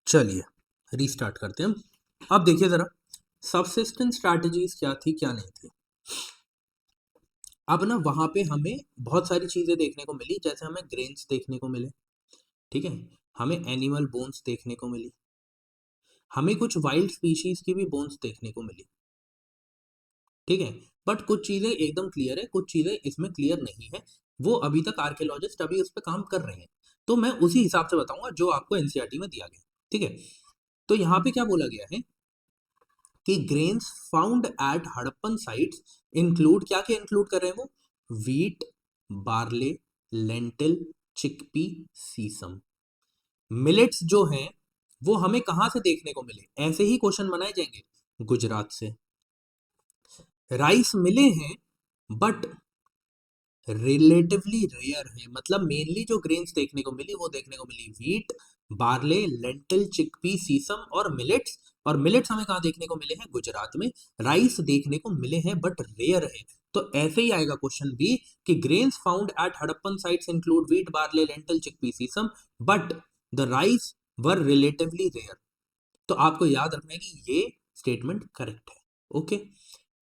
चलिए रीस्टार्ट करते हैं हम। अब देखिए जरा, सबसिस्टेंस स्ट्रैटेजीज क्या थी क्या नहीं थी। अब ना वहां पे हमें बहुत सारी चीजें देखने को मिली, जैसे हमें ग्रेन्स देखने को मिले, ठीक है, हमें एनिमल बोन्स देखने को मिली, हमें कुछ वाइल्ड स्पीशीज की भी बोन्स देखने को मिली, ठीक है। बट कुछ चीजें एकदम क्लियर है, कुछ चीजें इसमें क्लियर नहीं है, वो अभी तक आर्कियोलॉजिस्ट अभी उस पर काम कर रहे हैं। तो मैं उसी हिसाब से बताऊंगा जो आपको एनसीईआरटी में दिया गया, ठीक है। तो यहाँ पे क्या बोला गया है कि grains found at Harappan sites include, क्या क्या इंक्लूड कर रहे हैं वो, वीट, बार्ले, लेंटिल, चिकपी, सीसम। मिलेट्स जो हैं वो हमें कहां से देखने को मिले, ऐसे ही क्वेश्चन बनाए जाएंगे, गुजरात से। राइस मिले हैं बट रिलेटिवली रेयर है, मतलब मेनली जो ग्रेन्स देखने को मिली वो देखने को मिली वीट, बार्ले, लेंटिल, चिकपी, सीसम और मिलेट्स। और मिलेट्स हमें कहाँ देखने को मिले हैं, गुजरात में। राइस देखने को मिले हैं बट रेयर है। तो ऐसे ही आएगा क्वेश्चन भी कि grains found at Harappan sites include wheat, barley, lentil, chickpea, sesame, but the rice were relatively rare. तो आपको याद रखना है कि ये स्टेटमेंट करेक्ट है। ओके।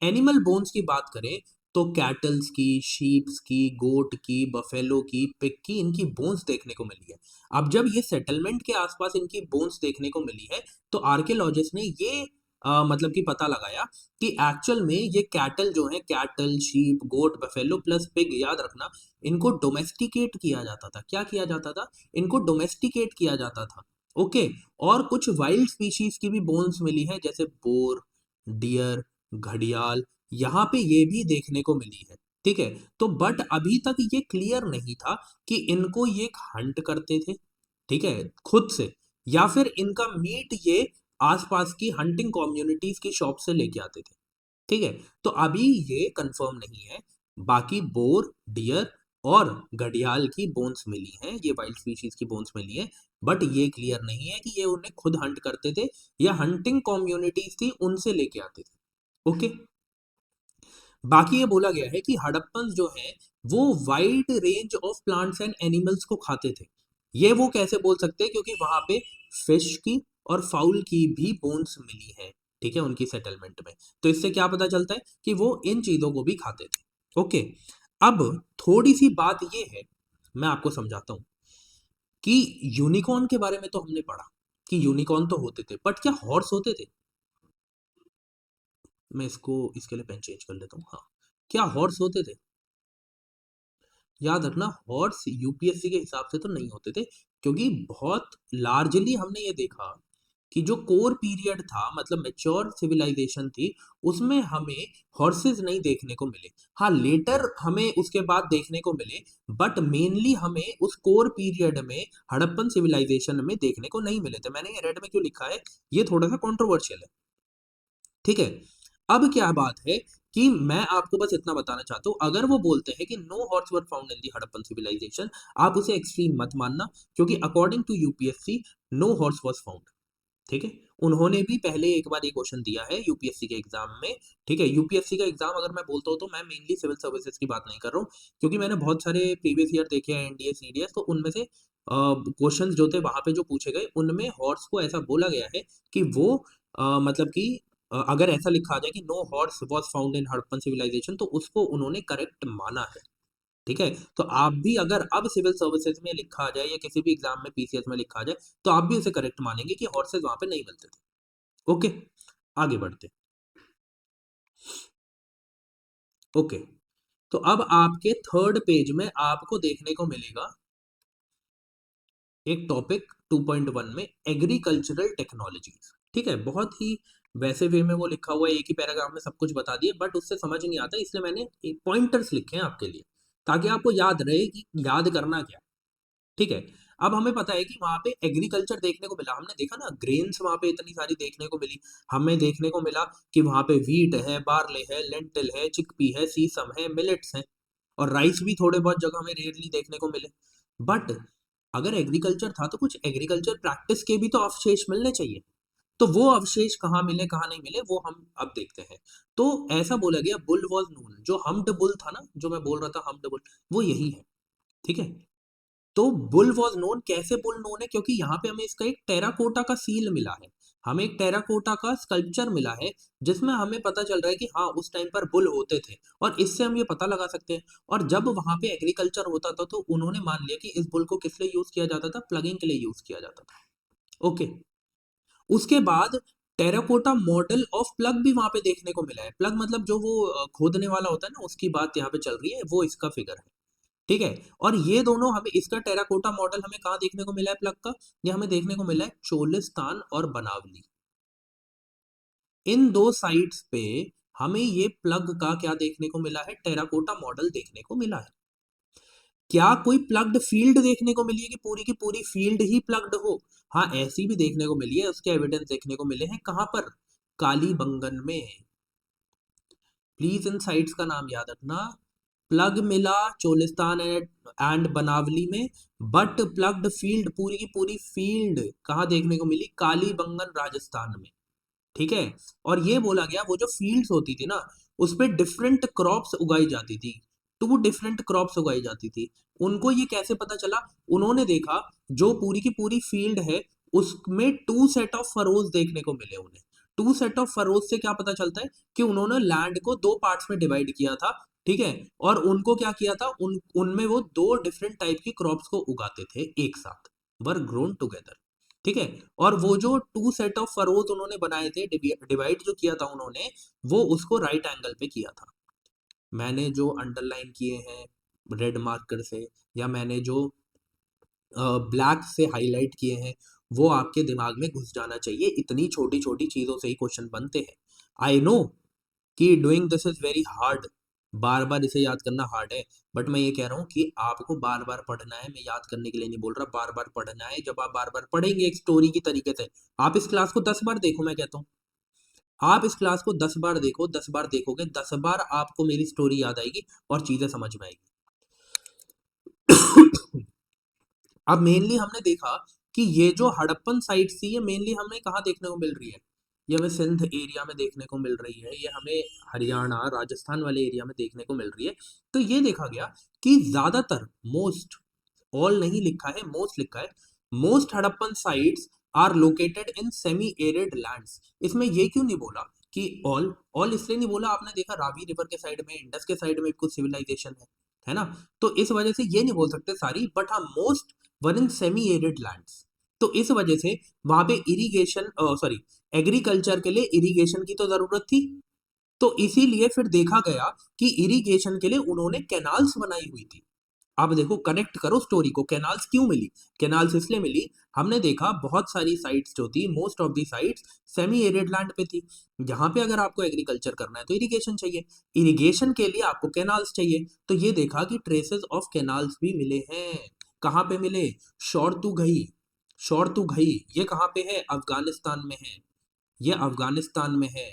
एनिमल बोन्स की बात करें तो कैटल्स की, शीप्स की, गोट की, बफेलो की, पिग की, इनकी बोन्स देखने को मिली है। अब जब ये सेटलमेंट के आसपास इनकी बोन्स देखने को मिली है तो आर्कियोलॉजिस्ट ने ये मतलब कि पता लगाया कि एक्चुअल में ये कैटल जो है, कैटल, शीप, गोट, बफेलो प्लस पिग, याद रखना, इनको डोमेस्टिकेट किया जाता था। क्या किया जाता था, इनको डोमेस्टिकेट किया जाता था। ओके। और कुछ वाइल्ड स्पीशीज की भी बोन्स मिली है, जैसे बोर, डियर, घड़ियाल, यहाँ पे ये भी देखने को मिली है, ठीक है। तो बट अभी तक ये क्लियर नहीं था कि इनको ये हंट करते थे, ठीक है, खुद से, या फिर इनका मीट ये आसपास की हंटिंग कम्युनिटीज की शॉप से लेके आते थे, ठीक है। तो अभी ये कंफर्म नहीं है। बाकी बोर, डियर और घड़ियाल की बोन्स मिली हैं, ये वाइल्ड स्पीशीज की बोन्स मिली है, बट ये क्लियर नहीं है कि ये उन्हें खुद हंट करते थे या हंटिंग कम्युनिटीज थी उनसे लेके आते थे। ओके। बाकी ये बोला गया है कि हड़प्पन जो है वो wide range of plants and animals को खाते थे। ये वो कैसे बोल सकते हैं, क्योंकि वहां पे फिश की और फाउल की भी बोन्स मिली है, ठीक है, उनकी सेटलमेंट में। तो इससे क्या पता चलता है कि वो इन चीजों को भी खाते थे। ओके। अब थोड़ी सी बात ये है, मैं आपको समझाता हूं कि यूनिकॉर्न के बारे में तो हमने पढ़ा कि यूनिकॉर्न तो होते थे, बट क्या हॉर्स होते थे। मैं इसको इसके लिए पेन चेंज कर लेता हूँ, हाँ। क्या हॉर्स होते थे, याद रखना, हॉर्स यूपीएससी के हिसाब से तो नहीं होते थे, क्योंकि बहुत लार्जली हमने ये देखा कि जो कोर पीरियड था, मतलब मेच्योर सिविलाइजेशन थी, उसमें हमें हॉर्सेस नहीं देखने को मिले। हाँ, लेटर हमें उसके बाद देखने को मिले, बट मेनली हमें उस कोर पीरियड में, हड़प्पन सिविलाइजेशन में देखने को नहीं मिले थे। मैंने ये रेड में क्यों लिखा है, ये थोड़ा सा कंट्रोवर्शियल है, ठीक है। अब क्या बात है कि मैं आपको बस इतना बताना चाहता हूं, अगर वो बोलते हैं कि no horse were found in the Harappan civilisation, आप उसे एक्सट्रीम मत मानना, क्योंकि according to UPSC no horse was found, ठीक है। उन्होंने भी पहले एक बार ये क्वेश्चन दिया है यूपीएससी के एग्जाम में। ठीक है, यूपीएससी का एग्जाम अगर मैं बोलता हूँ तो मैं मेनली सिविल सर्विसेज की बात नहीं कर रहा हूँ, क्योंकि मैंने बहुत सारे प्रीवियस ईयर देखे हैं एनडीए सीडीएस, तो उनमें से क्वेश्चंस जो थे वहां पे जो पूछे गए उनमें हॉर्स को ऐसा बोला गया है कि वो मतलब कि अगर ऐसा लिखा आ जाए कि no horse was found in Harappan civilisation, तो उसको उन्होंने करेक्ट माना है। ठीक है, तो आप भी अगर अब सिविल सर्विसेज में लिखा आ जाए या किसी भी एग्जाम में पीसीएस में लिखा आ जाए तो आप भी उसे करेक्ट मानेंगे कि हॉर्सेज वहां पे नहीं मिलते थे। ओके, आगे बढ़ते। ओके, तो अब आपके थर्ड पेज में आपको देखने को मिलेगा एक टॉपिक 2.1 में एग्रीकल्चरल टेक्नोलॉजीज। ठीक है, बहुत ही वैसे वे में वो लिखा हुआ है, एक ही पैराग्राफ में सब कुछ बता दिए, बट उससे समझ नहीं आता, इसलिए मैंने पॉइंटर्स लिखे हैं आपके लिए ताकि आपको याद रहे कि याद करना क्या। ठीक है, अब हमें पता है कि वहां पे एग्रीकल्चर देखने को मिला, हमने देखा ना ग्रेन्स वहां पे इतनी सारी देखने को मिली। हमें देखने को मिला कि वहां पे व्हीट है, बार्ले है, लेंटिल है, चिकपी है, सीसम है, मिलेट्स है, और राइस भी थोड़े बहुत जगह में रेयरली देखने को मिले। बट अगर एग्रीकल्चर था तो कुछ एग्रीकल्चर प्रैक्टिस के भी तो अवशेष मिलने चाहिए। तो वो अवशेष कहाँ मिले कहाँ नहीं मिले वो हम अब देखते हैं। तो ऐसा बोला गया बुल वॉज नून, जो हम्ड बुल था ना, जो मैं बोल रहा था हम्ड बुल, वो यही है। ठीक है, तो बुल वॉज नोन, कैसे बुल नोन है, क्योंकि यहाँ पे हमें इसका एक टेराकोटा का सील मिला है, हमें एक टेराकोटा का स्कल्पचर मिला है, जिसमें हमें पता चल रहा है कि हाँ उस टाइम पर बुल होते थे, और इससे हम ये पता लगा सकते हैं। और जब वहां पे एग्रीकल्चर होता था तो उन्होंने मान लिया कि इस बुल को किस लिए यूज किया जाता था, प्लगिंग के लिए यूज किया जाता था। ओके, उसके बाद टेराकोटा मॉडल ऑफ प्लग भी वहां पे देखने को मिला है। प्लग मतलब जो वो खोदने वाला होता है ना, उसकी बात यहाँ पे चल रही है, वो इसका फिगर है। ठीक है, और ये दोनों हमें, इसका टेराकोटा मॉडल हमें कहाँ देखने को मिला है प्लग का, ये हमें देखने को मिला है चोलिस्तान और बनावली। इन दो साइट्स पे हमें ये प्लग का क्या देखने को मिला है, टेराकोटा मॉडल देखने को मिला है। क्या कोई प्लग्ड फील्ड देखने को मिली है कि पूरी की पूरी फील्ड ही प्लग्ड हो? हाँ, ऐसी भी देखने को मिली है, उसके एविडेंस देखने को मिले हैं कहां पर, कालीबंगन में। प्लीज इन साइट्स का नाम याद रखना, प्लग मिला चोलिस्तान एंड बनावली में, बट प्लग्ड फील्ड, पूरी की पूरी फील्ड कहाँ देखने को मिली, कालीबंगन राजस्थान में। ठीक है, और ये बोला गया वो जो फील्ड्स होती थी ना, उस पे डिफरेंट क्रॉप्स उगाई जाती थी, टू डिफरेंट क्रॉप्स उगाई जाती थी। उनको ये कैसे पता चला, उन्होंने देखा जो पूरी की पूरी फील्ड है उसमें टू सेट ऑफ फरोज देखने को मिले उन्हें। टू सेट ऑफ फरोज से क्या पता चलता है कि उन्होंने लैंड को दो पार्ट्स में डिवाइड किया था। ठीक है, और उनको क्या किया था, उनमें वो दो डिफरेंट टाइप की क्रॉप्स को उगाते थे एक साथ, वर ग्रोन टुगेदर। ठीक है, और वो जो टू सेट ऑफ फरोज उन्होंने बनाए थे, डिवाइड जो किया था उन्होंने, वो उसको राइट एंगल पे किया था। मैंने जो अंडरलाइन किए हैं रेड मार्कर से, या मैंने जो ब्लैक से हाईलाइट किए हैं, वो आपके दिमाग में घुस जाना चाहिए। इतनी छोटी छोटी चीजों से ही क्वेश्चन बनते हैं। आई नो कि doing this is very hard, बार बार इसे याद करना हार्ड है, बट मैं ये कह रहा हूँ कि आपको बार बार पढ़ना है, मैं याद करने के लिए नहीं बोल रहा, बार बार पढ़ना है। जब आप बार बार पढ़ेंगे एक स्टोरी की तरीके से, आप इस क्लास को 10 बार देखो, मैं कहता हूँ आप इस क्लास को 10 बार देखो, 10 बार देखोगे, 10 बार आपको मेरी स्टोरी याद आएगी और चीजें समझ में आएगी। अब मेनली हमने देखा कि ये जो हड़प्पन साइट्स थी, ये मेनली हमें कहाँ देखने को मिल रही है, ये हमें सिंध एरिया में देखने को मिल रही है, ये हमें हरियाणा राजस्थान वाले एरिया में देखने को मिल रही है। तो ये देखा गया कि ज्यादातर, मोस्ट, ऑल नहीं लिखा है, मोस्ट लिखा है, most Harappan sites are located in semi arid lands. इसमें ये क्यों नहीं बोला कि ऑल, ऑल इसलिए नहीं बोला, आपने देखा रावी रिवर के साइड में, इंडस के साइड में कुछ सिविलाइजेशन है ना, तो इस वजह से ये नहीं बोल सकते सारी, बट हाँ मोस्ट वर इन सेमी एरिड लैंड्स। तो इस वजह से वहां पे इरिगेशन, सॉरी, एग्रीकल्चर के लिए इरिगेशन की तो जरूरत थी, तो इसीलिए फिर देखा गया कि इरिगेशन के लिए उन्होंने कैनाल्स बनाई हुई थी। अब देखो, कनेक्ट करो स्टोरी को, कैनाल्स क्यों मिली, कैनाल्स इसलिए मिली, हमने देखा बहुत सारी साइट्स जो थी, most of the sites semi arid land पे थी, जहां पे अगर आपको एग्रीकल्चर करना है तो इरिगेशन चाहिए, इरिगेशन के लिए आपको कैनाल्स चाहिए। तो ये देखा कि ट्रेसेस ऑफ कैनाल्स भी मिले हैं। कहाँ पे मिले, शौरतुगई, शौरतुगई ये कहाँ पे है, अफगानिस्तान में है, ये अफगानिस्तान में है।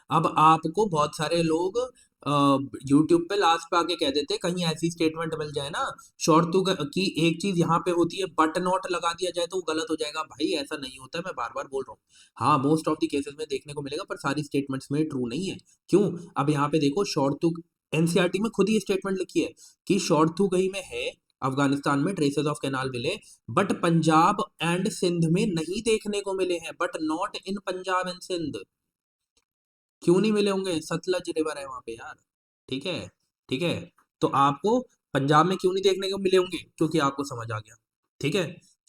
अब आपको बहुत सारे लोग यूट्यूब पे लास्ट पे आके कह देते कहीं ऐसी स्टेटमेंट मिल जाए ना, शॉर्तू की एक चीज यहाँ पे होती है बट नॉट लगा दिया जाए तो वो गलत हो जाएगा। भाई ऐसा नहीं होता है, मैं बार बार बोल रहा हूँ। हाँ मोस्ट ऑफ द केसेस में देखने को मिलेगा, पर सारी स्टेटमेंट्स में ट्रू नहीं है। क्यों? अब यहाँ पे देखो शॉर्तू, एनसीईआरटी में खुद ही स्टेटमेंट लिखी है कि शॉर्तू गई में है अफगानिस्तान में ट्रेसेस ऑफ कैनाल मिले, बट पंजाब एंड सिंध में नहीं देखने को मिले हैं, but not in Punjab and Sindh. क्यों नहीं मिले होंगे? सतलज रिवर है वहां पे यार। ठीक है, ठीक है। तो आपको पंजाब में क्यों नहीं देखने को मिले होंगे? क्योंकि आपको समझ आ गया। ठीक है।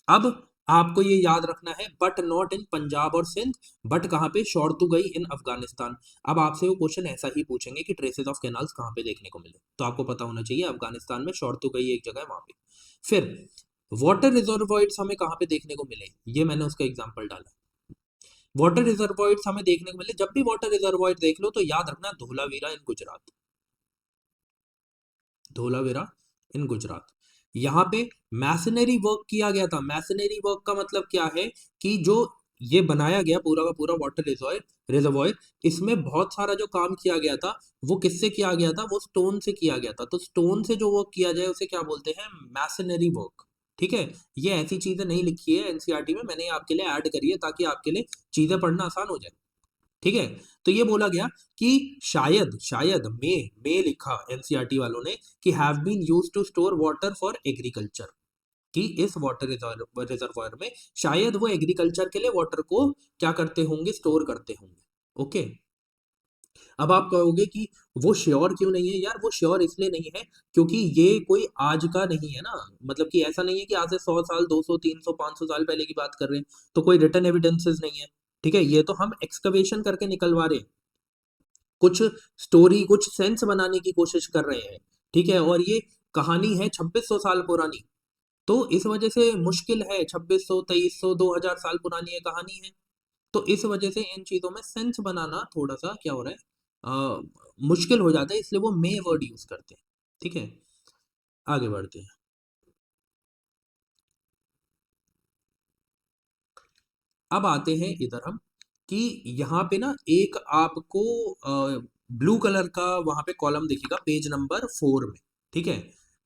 अब आपको ये याद रखना है, बट नॉट इन पंजाब और सिंध, बट कहाँ पे? शॉर्तू गई इन अफगानिस्तान। अब आपसे वो क्वेश्चन ऐसा ही पूछेंगे कि ट्रेसेस ऑफ कैनाल्स कहाँ पे देखने को मिले, तो आपको पता होना चाहिए अफगानिस्तान में शॉर्तू गई एक जगह है वहां पे। फिर वाटर रिजर्वॉयर्स हमें कहाँ पे देखने को मिले, ये मैंने उसका एग्जाम्पल डाला। वाटर रिजर्वॉयर्स हमें देखने को मिले, जब भी वाटर रिजर्वॉयर देख लो तो याद रखना धोलावीरा इन गुजरात। धोलावीरा इन गुजरात। यहाँ पे मैसनरी वर्क किया गया था। मैसनरी वर्क का मतलब क्या है कि जो ये बनाया गया पूरा का पूरा वाटर रिजर्वॉयर रिजर्वॉयर, इसमें बहुत सारा जो काम किया गया था वो किससे किया गया था? वो स्टोन से किया गया था। तो स्टोन से जो वर्क किया जाए उसे क्या बोलते हैं? Masonry work. ठीक है। ये ऐसी चीजें नहीं लिखी है एनसीईआरटी में, मैंने आपके लिए ऐड करी है ताकि आपके लिए चीजें पढ़ना आसान हो जाए। ठीक है। तो ये बोला गया कि शायद शायद मे लिखा एनसीईआरटी वालों ने कि have been use to store water for agriculture, कि इस वाटर रिजर्वायर में शायद वो एग्रीकल्चर के लिए वाटर को क्या करते होंगे? स्टोर करते होंगे। ओके। अब आप कहोगे कि वो श्योर क्यों नहीं है? यार वो श्योर इसलिए नहीं है क्योंकि ये कोई आज का नहीं है ना। मतलब कि ऐसा नहीं है कि आज से 100 साल 200 300 500 साल पहले की बात कर रहे हैं, तो कोई रिटर्न एविडेंसेस नहीं है। ठीक है। ये तो हम एक्सकवेशन करके निकलवा रहे हैं, कुछ स्टोरी कुछ सेंस बनाने की कोशिश कर रहे हैं। ठीक है। और ये कहानी है 2600 साल पुरानी, तो इस वजह से मुश्किल है। 2600 2300 2000 साल पुरानी ये कहानी है, तो इस वजह से इन चीजों में सेंस बनाना थोड़ा सा क्या हो रहा है, मुश्किल हो जाता है, इसलिए वो मे वर्ड यूज करते हैं। ठीक है। आगे बढ़ते हैं। अब आते हैं इधर हम कि यहाँ पे ना एक आपको ब्लू कलर का वहां पे कॉलम दिखेगा पेज नंबर 4 में। ठीक है।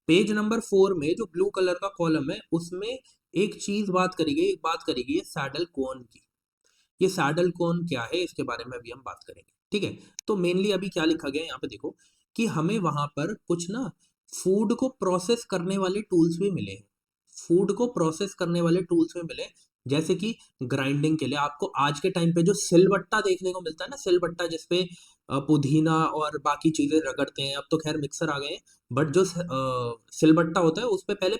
पेज नंबर 4 में जो ब्लू कलर का कॉलम है उसमें एक चीज बात करी गई, एक बात करी गई है सैडल कोन की। ये सैडल कोन क्या है इसके बारे में अभी हम बात करेंगे। ठीक है। तो मेनली अभी क्या लिखा गया है यहाँ पे देखो कि हमें वहां पर कुछ ना फूड को प्रोसेस करने वाले टूल्स भी मिले हैं। फूड को प्रोसेस करने वाले टूल्स भी मिले, जैसे कि ग्राइंडिंग के लिए आपको आज के टाइम पे जो सिलबट्टा देखने को मिलता है ना, सिलबट्टा जिसपे पुदीना और बाकी चीजें रगड़ते हैं। अब तो खैर मिक्सर आ गए हैं, बट जो सिलबट्टा होता है उस पे पहले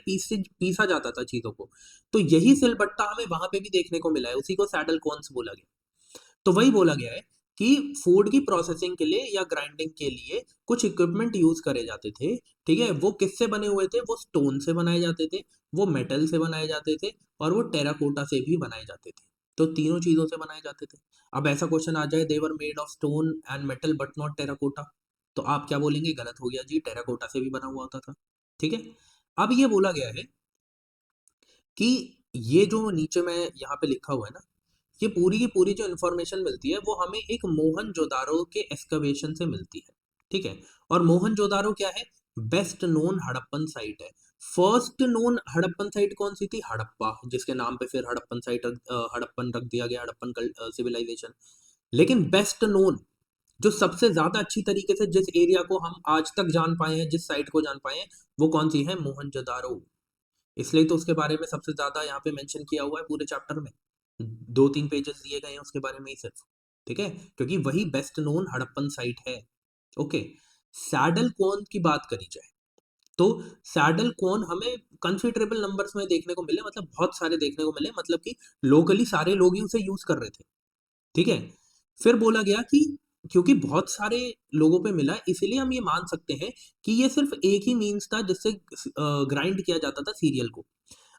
पीसा जाता था चीजों को। तो यही सिलबट्टा हमें वहां पे भी देखने को मिला है, उसी को सैडल कॉर्न्स बोला गया। तो वही बोला गया है कि फूड की प्रोसेसिंग के लिए या ग्राइंडिंग के लिए कुछ इक्विपमेंट यूज करे जाते थे। ठीक है। वो किससे बने हुए थे? वो स्टोन से बनाए जाते थे, वो मेटल से बनाए जाते थे, और वो टेराकोटा से भी बनाए जाते थे। तो तीनों चीजों से बनाए जाते थे। अब ऐसा क्वेश्चन आ जाए they were made of stone and metal but not terracotta, तो आप क्या बोलेंगे? गलत हो गया जी, टेराकोटा से भी बना हुआ होता था। ठीक है। अब ये बोला गया है कि ये जो नीचे में यहाँ पे लिखा हुआ है ना, ये पूरी की पूरी जो इन्फॉर्मेशन मिलती है वो हमें एक मोहनजोदारो के एक्सकवेशन से मिलती है। ठीक है। और मोहनजोदारो क्या है? बेस्ट नोन हड़प्पन साइट है। फर्स्ट नोन हड़प्पन साइट कौन सी थी? हड़प्पा, जिसके नाम पे फिर हड़प्पन साइट हड़प्पन रख दिया गया, हड़प्पन सिविलाइजेशन। लेकिन बेस्ट नोन, जो सबसे ज्यादा अच्छी तरीके से जिस एरिया को हम आज तक जान पाए हैं, जिस साइट को जान पाए हैं, वो कौन सी है? मोहनजोदारो। इसलिए तो उसके बारे में सबसे ज्यादा यहाँ पे मेंशन किया हुआ है पूरे चैप्टर में। 2-3 पेजेस दिए गए हैं उसके बारे में ही सिर्फ। ठीक है। क्योंकि वही बेस्ट नोन हड़प्पन साइट है। ओके। सैडल कोन की बात करी जाए तो सैडल कोन हमें कंसिडरेबल नंबर्स में देखने को मिले, मतलब बहुत सारे देखने को मिले, मतलब कि लोकली सारे लोग ही उसे यूज कर रहे थे। ठीक है। फिर बोला गया कि क्योंकि बहुत सारे लोगों पे मिला इसीलिए हम ये मान सकते हैं कि ये सिर्फ एक ही मीन्स था जिससे ग्राइंड किया जाता था सीरियल को।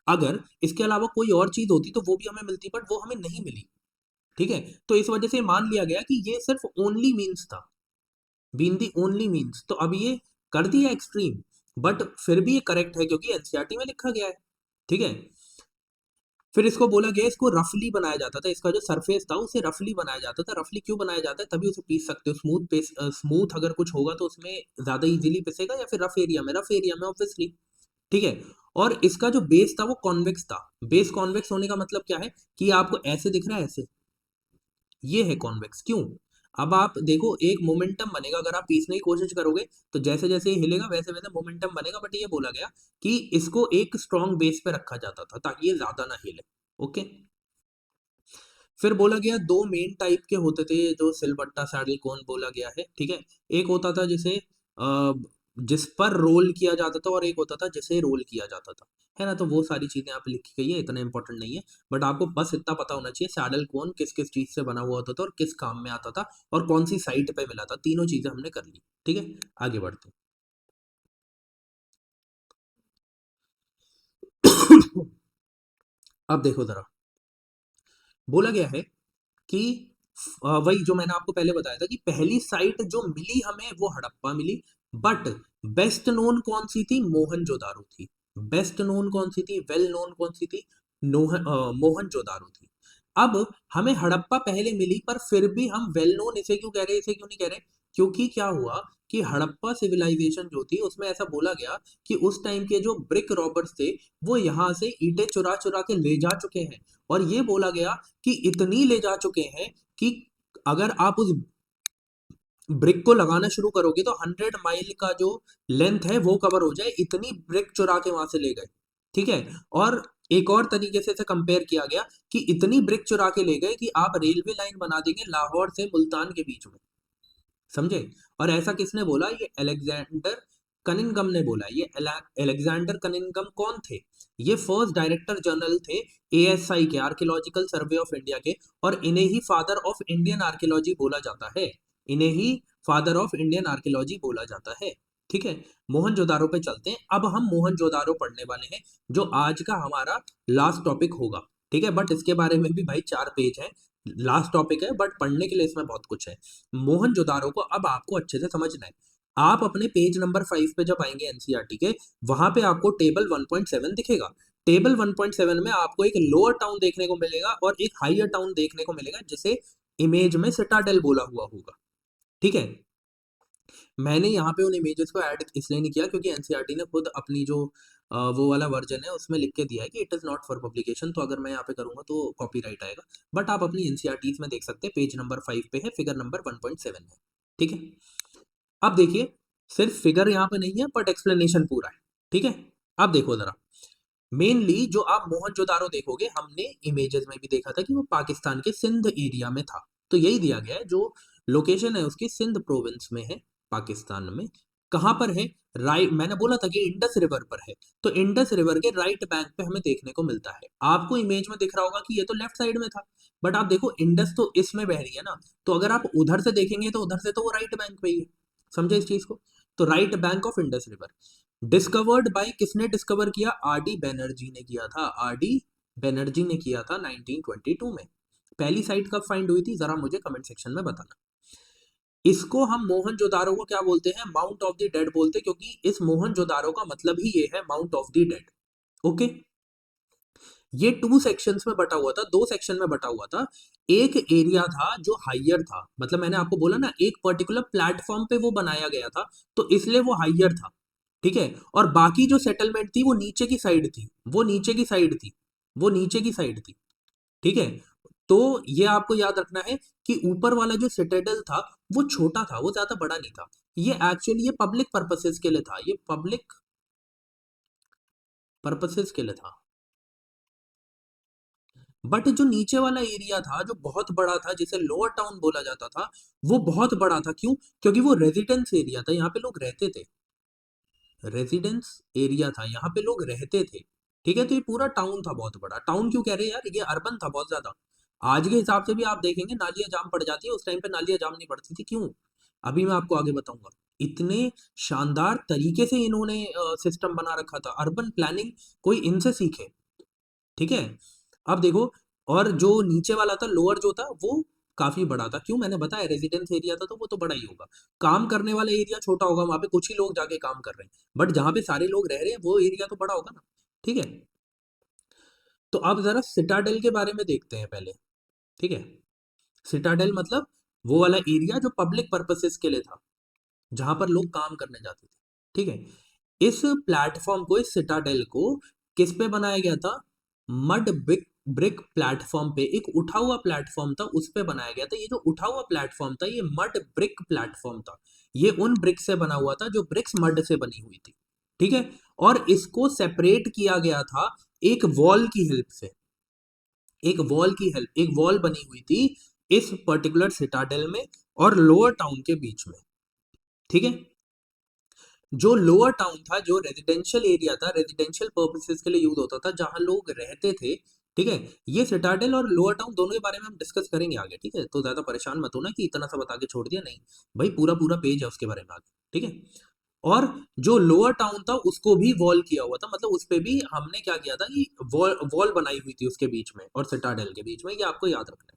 अगर इसके अलावा कोई और चीज होती तो वो भी हमें मिलती, बट वो हमें नहीं मिली। ठीक है। तो इस वजह से मान लिया गया कि ये सिर्फ ओनली मीन्स था, बीन दी ओनली मीन्स। तो अब ये कर दिया एक्सट्रीम, बट फिर भी ये करेक्ट है क्योंकि एनसीईआरटी में लिखा गया है। ठीक है। फिर इसको बोला गया इसको रफली बनाया जाता था, इसका जो सरफेस था उसे रफली बनाया जाता था। रफली क्यों बनाया जाता है? तभी उसे पीस सकते हो। स्मूथ अगर कुछ होगा तो उसमें ज्यादा इजीली पिसेगा, या फिर रफ एरिया में ऑब्वियसली। ठीक है। और इसका जो बेस था वो कॉन्वेक्स था। बेस कॉन्वेक्स होने का मतलब क्या है कि आपको ऐसे दिख रहा है, ऐसे, ये है कॉन्वेक्स। क्यों? अब आप देखो एक मोमेंटम बनेगा अगर आप पीसने की कोशिश करोगे, तो जैसे जैसे ये हिलेगा वैसे वैसे मोमेंटम बनेगा। बट ये बोला गया कि इसको एक स्ट्रॉन्ग बेस पे रखा जाता था ताकि ये ज्यादा ना हिले। ओके। फिर बोला गया दो मेन टाइप के होते थे जो सिलबट्टा सैडल कौन बोला गया है। ठीक है। एक होता था जिसे जिस पर रोल किया जाता था, और एक होता था जिसे रोल किया जाता था, है ना। तो वो सारी चीजें आप लिखी गई है, इतना इंपॉर्टेंट नहीं है। बट आपको बस इतना पता होना चाहिए सैडल कौन किस किस चीज से बना हुआ होता था और किस काम में आता था और कौन सी साइट पे मिला था। तीनों चीजें हमने कर ली। ठीक है। आगे बढ़ते हैं। अब देखो जरा, बोला गया है कि वही जो मैंने आपको पहले बताया था कि पहली साइट जो मिली हमें वो हड़प्पा मिली। बट बेस्ट नोन कौन सी थी? मोहनजोदारो थी। बेस्ट नोन कौन सी थी? वेल नोन कौन सी थी? मोहनजोदारो थी। अब हमें हड़प्पा पहले मिली, पर फिर भी हम वेल नोन इसे क्यों कह रहे हैं, इसे क्यों नहीं कह रहे? क्योंकि क्या हुआ कि हड़प्पा सिविलाइजेशन जो थी उसमें ऐसा बोला गया कि उस टाइम के जो ब्रिक रॉबर्स थे वो यहाँ से ईंटें चुरा चुरा के ले जा चुके हैं। और ये बोला गया कि इतनी ले जा चुके हैं कि अगर आप उस ब्रिक को लगाना शुरू करोगे तो 100 माइल का जो लेंथ है वो कवर हो जाए, इतनी ब्रिक चुरा के वहां से ले गए। ठीक है। और एक और तरीके से इसे कंपेयर किया गया कि इतनी ब्रिक चुरा के ले गए कि आप रेलवे लाइन बना देंगे लाहौर से मुल्तान के बीच में। समझे? और ऐसा किसने बोला? ये अलेक्जेंडर कनिंगम ने बोला। ये अलेक्जेंडर कनिंगम कौन थे? ये फर्स्ट डायरेक्टर जनरल थे एएसआई के, आर्कियोलॉजिकल सर्वे ऑफ इंडिया के। और इन्हें ही फादर ऑफ इंडियन आर्कियोलॉजी बोला जाता है। इन्हें ही फादर ऑफ इंडियन आर्कियोलॉजी बोला जाता है। ठीक है। मोहनजोदारो पे चलते हैं। अब हम मोहनजोदारो पढ़ने वाले हैं जो आज का हमारा लास्ट टॉपिक होगा। ठीक है। बट इसके बारे में भी भाई 4 पेज है। लास्ट टॉपिक है बट पढ़ने के लिए इसमें बहुत कुछ है। मोहनजोदारो को अब आपको अच्छे से समझना है। आप अपने पेज नंबर 5 पे जब आएंगे एनसीईआरटी के, वहां पे आपको टेबल 1.7 दिखेगा। टेबल 1.7 में आपको एक लोअर टाउन देखने को मिलेगा और एक हायर टाउन देखने को मिलेगा जिसे इमेज में सिटाडेल बोला हुआ होगा। ठीक है। मैंने यहाँ पे उन इमेजेस को ऐड इसलिए नहीं किया क्योंकि एनसीईआरटी ने खुद अपनी जो वो वाला वर्जन है उसमें लिख के दिया है कि it is not for publication. तो अगर मैं यहाँ पे करूँगा तो कॉपीराइट आएगा। बट आप अपनी एनसीईआरटीज में देख सकते हैं, पेज नंबर 5 पे है, फिगर नंबर 1.7 है। ठीक है। अब देखिए, सिर्फ फिगर यहाँ पे नहीं है बट एक्सप्लेनेशन पूरा है। ठीक है। अब देखो जरा, मेनली जो आप मोहनजोदारो देखोगे, हमने इमेजेस में भी देखा था कि वो पाकिस्तान के सिंध एरिया में था। तो यही दिया गया है, जो लोकेशन है उसकी सिंध प्रोविंस में है, पाकिस्तान में। कहाँ पर है? राइट, मैंने बोला था कि इंडस रिवर पर है। तो इंडस रिवर के राइट बैंक पे हमें देखने को मिलता है। आपको इमेज में दिख रहा होगा कि ये तो लेफ्ट साइड में था, बट आप देखो इंडस तो इसमें बह रही है ना। तो अगर आप उधर से देखेंगे तो उधर से तो वो राइट बैंक पे ही है। समझे इस चीज को? तो right bank of Indus river discovered by, किसने डिस्कवर किया? आर डी बैनर्जी ने किया था। आर डी बैनर्जी ने किया था 1922 में। पहली साइट कब फाइंड हुई थी, जरा मुझे कमेंट सेक्शन में बताना। इसको हम मोहनजोदारो को क्या बोलते हैं? माउंट ऑफ द डेड बोलते हैं, क्योंकि इस मोहनजोदारो का मतलब ही ये है, mount of the dead. Okay. ये 2 सेक्शंस में बटा हुआ था, 2 सेक्शन में बटा हुआ था। एक एरिया था जो हाइयर था, मतलब मैंने आपको बोला ना एक पर्टिकुलर प्लेटफॉर्म पे वो बनाया गया था, तो इसलिए वो हाइयर था। ठीक है। और बाकी जो सेटलमेंट थी वो नीचे की साइड थी, वो नीचे की साइड थी, वो नीचे की साइड थी। ठीक है। तो ये आपको याद रखना है कि ऊपर वाला जो सिटाडेल था वो छोटा था, वो ज्यादा बड़ा नहीं था। ये एक्चुअली ये पब्लिक पर्पसेस के लिए था, ये पब्लिक पर्पसेस के लिए था। बट जो नीचे वाला एरिया था जो बहुत बड़ा था, जिसे लोअर टाउन बोला जाता था, वो बहुत बड़ा था। क्यों? क्योंकि वो रेजिडेंस एरिया था, यहाँ पे लोग रहते थे। रेजिडेंस एरिया था, यहाँ पे लोग रहते थे। ठीक है। तो ये पूरा टाउन था, बहुत बड़ा टाउन। क्यों कह रहे हैं यार, ये अर्बन था बहुत ज्यादा। आज के हिसाब से भी आप देखेंगे नालियां जाम पड़ जाती है, उस टाइम पे नालियां जाम नहीं पड़ती थी। क्यों? अभी मैं आपको आगे बताऊंगा। इतने शानदार तरीके से इन्होंने सिस्टम बना रखा था, अर्बन प्लानिंग कोई इनसे सीखे। ठीक है। अब देखो, और जो नीचे वाला था, लोअर जो था, वो काफी बड़ा था। क्यों? मैंने बताया रेजिडेंस एरिया था तो वो तो बड़ा ही होगा। काम करने वाला एरिया छोटा होगा, वहां पे कुछ ही लोग जाके काम कर रहे हैं। बट जहां पे सारे लोग रह रहे हैं वो एरिया तो बड़ा होगा ना। ठीक है। तो अब जरा सिटाडेल के बारे में देखते हैं पहले, ठीक है। सिटाडेल मतलब वो वाला एरिया जो पब्लिक पर्पसेस के लिए था, जहां पर लोग काम करने जाते थे, ठीक है। इस प्लेटफॉर्म को, इस सिटाडेल को किस पे बनाया गया था? मड ब्रिक ब्रिक प्लेटफॉर्म पे, एक उठा हुआ प्लेटफॉर्म था, उस पे बनाया गया था। ये जो उठा हुआ प्लेटफॉर्म था, ये मड ब्रिक प्लेटफॉर्म था। ये उन ब्रिक से बना हुआ था जो ब्रिक्स मड से बनी हुई थी, ठीक है। और इसको सेपरेट किया गया था एक वॉल की हेल्प से, एक वॉल बनी हुई थी इस पर्टिकुलर सिटाडेल में और लोअर टाउन के बीच में, ठीक है। जो लोअर टाउन था, जो रेजिडेंशियल एरिया था, रेजिडेंशियल पर्पसेस के लिए यूज होता था, जहां लोग रहते थे, ठीक है। ये सिटाडेल और लोअर टाउन दोनों के बारे में हम डिस्कस करेंगे आगे, ठीक है। तो ज्यादा परेशान मत होना कि इतना सा बता के छोड़ दिया, नहीं भाई, पूरा पूरा पेज है उसके बारे में आगे, ठीक है। और जो लोअर टाउन था उसको भी वॉल किया हुआ था, मतलब उस पे भी हमने क्या किया था कि वॉल वॉल बनाई हुई थी उसके बीच में और सिटाडेल के बीच में, ये आपको याद रखना है।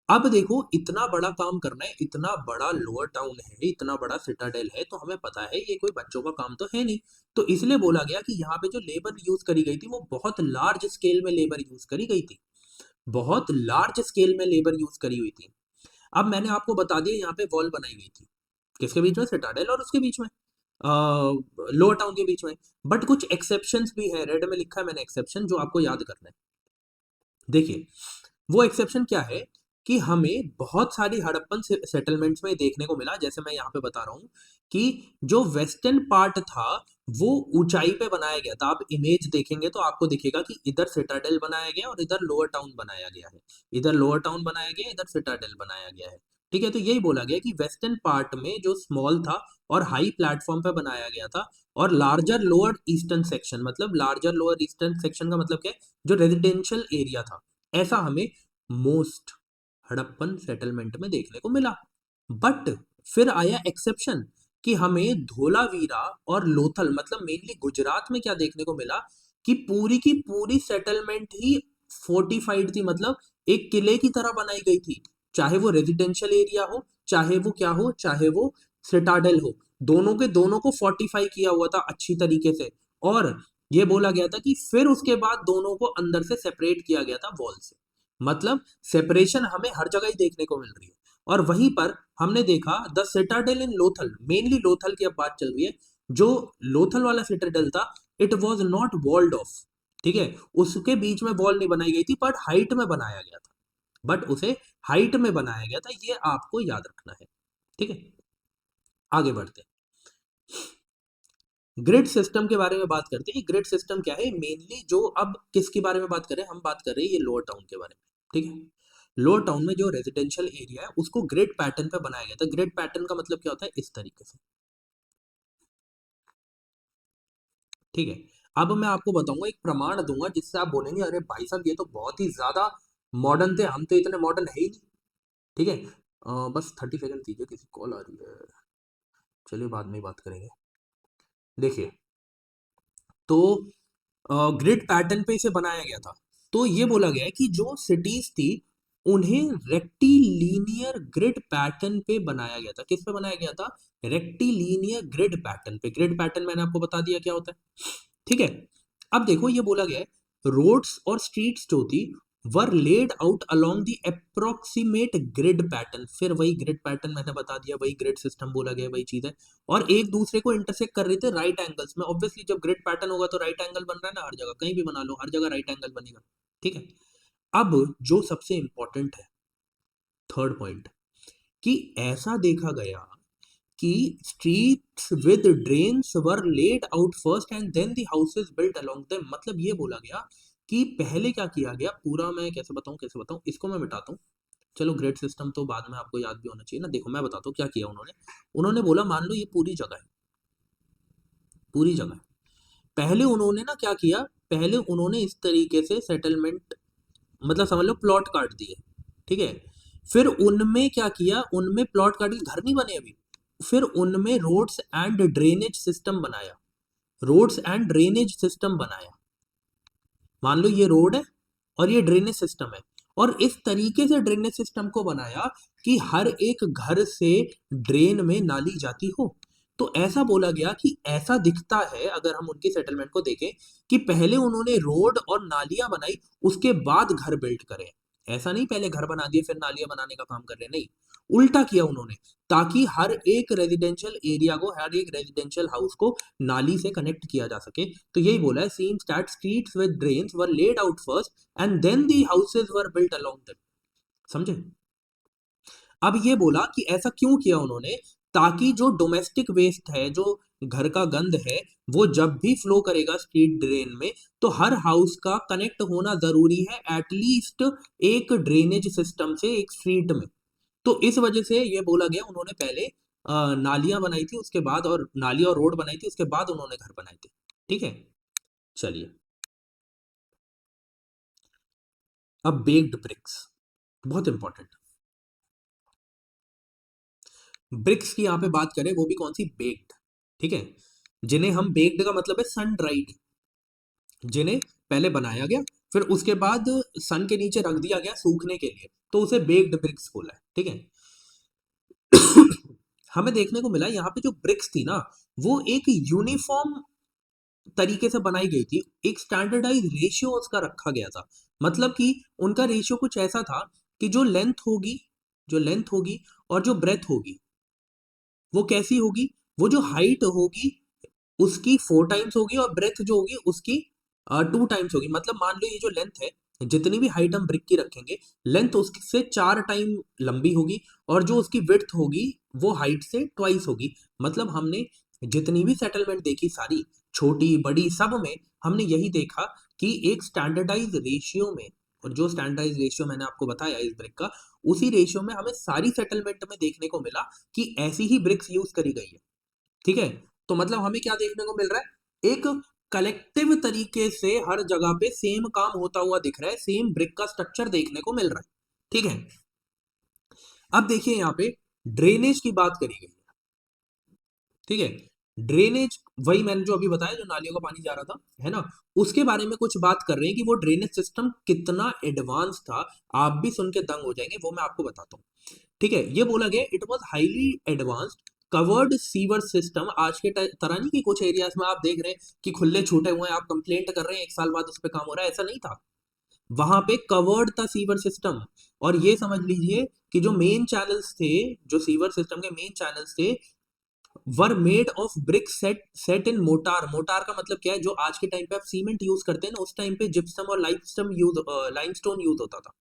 अब देखो, इतना बड़ा काम करना है, इतना बड़ा लोअर टाउन है, इतना बड़ा सिटाडेल है, तो हमें पता है ये कोई बच्चों का काम तो है नहीं। तो इसलिए बोला गया कि यहाँ पे जो लेबर यूज करी गई थी वो बहुत लार्ज स्केल में लेबर यूज करी गई थी, बहुत लार्ज स्केल में लेबर यूज करी हुई थी। अब मैंने आपको बता दिया यहाँ पे वॉल बनाई गई थी, किसके बीच में? सिटाडेल और उसके बीच में, लोअर टाउन के बीच में। बट कुछ एक्सेप्शंस भी है, रेड में लिखा है मैंने एक्सेप्शन, जो आपको याद करना है। देखिए, वो एक्सेप्शन क्या है कि हमें बहुत सारी हड़प्पन सेटलमेंट्स में देखने को मिला, जैसे मैं यहाँ पे बता रहा हूँ कि जो वेस्टर्न पार्ट था वो ऊंचाई पे बनाया गया था। आप इमेज देखेंगे तो आपको दिखेगा कि इधर सिटाडेल बनाया गया और इधर लोअर टाउन बनाया गया है, इधर लोअर टाउन बनाया गया, इधर सिटाडेल बनाया गया है, ठीक है। तो यही बोला गया कि वेस्टर्न पार्ट में जो स्मॉल था और हाई प्लेटफॉर्म पे बनाया गया था, और लार्जर लोअर ईस्टर्न सेक्शन, मतलब लार्जर लोअर ईस्टर्न सेक्शन का मतलब क्या है? जो रेजिडेंशियल एरिया था, ऐसा हमें मोस्ट हड़प्पन सेटलमेंट में देखने को मिला। बट फिर आया एक्सेप्शन कि हमें धोलावीरा और लोथल, मतलब मेनली गुजरात में क्या देखने को मिला कि पूरी की पूरी सेटलमेंट ही फोर्टिफाइड थी, मतलब एक किले की तरह बनाई गई थी। चाहे वो रेजिडेंशियल एरिया हो, चाहे वो क्या हो, चाहे वो सिटाडेल हो, दोनों के दोनों को फोर्टिफाई किया हुआ था अच्छी तरीके से। और ये बोला गया था कि फिर उसके बाद दोनों को अंदर से सेपरेट किया गया था वॉल से, मतलब सेपरेशन हमें हर जगह ही देखने को मिल रही है। और वहीं पर हमने देखा the Citadel in Lothal, mainly Lothal की अब बात चल रही है, जो लोथल वाला सिटाडेल था, it was not walled off, ठीक है। उसके बीच में वॉल नहीं बनाई गई थी, बट हाइट में बनाया गया था, बट उसे हाइट में बनाया गया था, ये आपको याद रखना है, ठीक है। आगे बढ़ते हैं, ग्रिड सिस्टम के बारे में बात करते हैं। ग्रिड सिस्टम क्या है मेनली? जो अब किसके बारे में बात कर रहे हैं? हम बात कर रहे हैं ये लोअर टाउन के बारे में, ठीक है। लोअर टाउन में जो रेजिडेंशियल एरिया है उसको ग्रिड पैटर्न पे बनाया गया था। ग्रिड पैटर्न का मतलब क्या होता है? इस तरीके से, ठीक है। अब मैं आपको बताऊंगा, एक प्रमाण दूंगा जिससे आप बोलेंगे अरे भाई साहब ये तो बहुत ही ज्यादा मॉडर्न थे, हम तो इतने मॉडर्न है ही नहीं, ठीक है। बस 30 सेकंड दीजिए, किसी कॉल आ रही है, चलिए बाद में ही बात करेंगे। देखिए, तो ग्रिड पैटर्न पे इसे बनाया गया था। तो ये बोला गया है कि जो सिटीज थी उन्हें रेक्टिलीनियर ग्रिड पैटर्न पे बनाया गया था। किस पे बनाया गया था? रेक्टिलीनियर ग्रिड पैटर्न पे। ग्रिड पैटर्न मैंने आपको बता दिया क्या होता है, ठीक है। अब देखो, ये बोला गया है रोड्स और स्ट्रीट्स जो थी were laid out along the approximate grid pattern. फिर वही ग्रिड पैटर्न मैंने बता दिया, वही ग्रिड सिस्टम बोला गया, वही चीज है। और एक दूसरे को इंटरसेक्ट कर रहे थे राइट एंगल्स में। ऑब्वियसली जब ग्रिड पैटर्न होगा तो राइट एंगल बन रहा है ना, हर जगह, कहीं भी बना लो, हर जगह राइट एंगल बनेगा, ठीक है। अब जो सबसे इंपॉर्टेंट है, थर्ड पॉइंट, कि ऐसा देखा गया कि streets with drains were laid out first and then the houses built along them। मतलब ये बोला गया कि पहले क्या किया गया, पूरा मैं कैसे बताऊं, इसको मैं मिटाता हूँ। चलो, ग्रिड सिस्टम तो बाद में आपको याद भी होना चाहिए ना। देखो, मैं बताता हूँ क्या किया उन्होंने। उन्होंने बोला मान लो ये पूरी जगह है, पूरी जगह है। पहले उन्होंने ना क्या किया, पहले उन्होंने इस तरीके से सेटलमेंट, मतलब समझ लो प्लॉट काट दिए, ठीक है। फिर उनमें क्या किया, उनमें प्लॉट काट के घर नहीं बने अभी, फिर उनमें रोड्स एंड ड्रेनेज सिस्टम बनाया, रोड्स एंड ड्रेनेज सिस्टम बनाया। मान लो ये रोड है और ये ड्रेनेज सिस्टम है, और इस तरीके से ड्रेनेज सिस्टम को बनाया कि हर एक घर से ड्रेन में नाली जाती हो। तो ऐसा बोला गया कि ऐसा दिखता है अगर हम उनकी सेटलमेंट को देखें कि पहले उन्होंने रोड और नालियां बनाई, उसके बाद घर बिल्ड करे। ऐसा नहीं पहले घर बना दिए फिर नालियां बनाने का काम कर रहे, नहीं, उल्टा किया उन्होंने, ताकि हर एक रेजिडेंशियल एरिया को, हर एक रेजिडेंशियल हाउस को नाली से कनेक्ट किया जा सके। तो यही बोला है, seems that streets with drains were laid out first and then the houses were built along them. समझे? अब ये बोला कि ऐसा क्यों किया उन्होंने, ताकि जो डोमेस्टिक वेस्ट है, जो घर का गंद है, वो जब भी फ्लो करेगा स्ट्रीट ड्रेन में, तो हर हाउस का कनेक्ट होना जरूरी है एटलीस्ट एक ड्रेनेज सिस्टम से एक स्ट्रीट में। तो इस वजह से ये बोला गया, उन्होंने पहले नालियां बनाई थी, उसके बाद, और नाली और रोड बनाई थी, उसके बाद उन्होंने घर बनाए थे। ठीक है, चलिए। अब बेक्ड ब्रिक्स, बहुत इंपॉर्टेंट। ब्रिक्स की यहाँ पे बात करें, वो भी कौन सी, बेक्ड। ठीक है, जिन्हें हम, बेक्ड का मतलब है सन ड्राइड, जिन्हें पहले बनाया गया फिर उसके बाद सन के नीचे रख दिया गया सूखने के लिए, तो उसे बेक्ड ब्रिक्स बोला है। ठीक है। हमें देखने को मिला यहाँ पे जो ब्रिक्स थी ना, वो एक यूनिफॉर्म तरीके से बनाई गई थी, एक स्टैंडर्डाइज रेशियो उसका रखा गया था। मतलब कि उनका रेशियो कुछ ऐसा था कि जो लेंथ होगी और जो ब्रेथ होगी, वो कैसी होगी, वो जो हाइट होगी उसकी 4 टाइम्स होगी और ब्रेथ जो होगी उसकी 2 टाइम्स होगी। मतलब मान लो ये जो लेंथ है, जितनी भी हाइट हम ब्रिक की रखेंगे, लेंथ उससे 4 टाइम लंबी होगी, और जो उसकी विड्थ होगी वो हाइट से ट्वाइस होगी। मतलब हमने जितनी भी सेटलमेंट देखी सारी, छोटी बड़ी सब में, हमने यही देखा कि एक स्टैंडर्डाइज रेशियो में, और जो स्टैंडर्डाइज रेशियो मैंने आपको बताया इस ब्रिक का, उसी रेशियो में हमें सारी सेटलमेंट में देखने को मिला कि ऐसी ही ब्रिक्स यूज करी गई है। ठीक है। तो मतलब हमें क्या देखने को मिल रहा है, एक कलेक्टिव तरीके से हर जगह पे सेम काम होता हुआ दिख रहा है, सेम ब्रिक का स्ट्रक्चर देखने को मिल रहा है। ठीक है। अब देखिए यहाँ पे ड्रेनेज की बात करी गई है। ठीक है, ड्रेनेज, वही मैंने जो अभी बताया, जो नालियों का पानी जा रहा था, है ना, उसके बारे में कुछ बात कर रहे हैं कि वो ड्रेनेज सिस्टम कितना एडवांस था। आप भी सुन के दंग हो जाएंगे, वो मैं आपको बताता हूँ। ठीक है, ये बोला गया it was highly advanced covered sewer system. आज के तरह नहीं कि कुछ एरियाज में आप देख रहे हैं कि खुले छूटे हुए हैं, आप कंप्लेंट कर रहे हैं, 1 साल बाद उस पर काम हो रहा है, ऐसा नहीं था। वहां पे कवर्ड था सीवर सिस्टम। और ये समझ लीजिए कि जो मेन चैनल्स थे, जो सीवर सिस्टम के मेन चैनल्स थे, were made of brick set set in motor. Motor का मतलब क्या है, जो आज के टाइम पे आप सीमेंट यूज करते हैं ना, उस टाइम पे जिप्सम और लाइमस्टोन यूज होता था।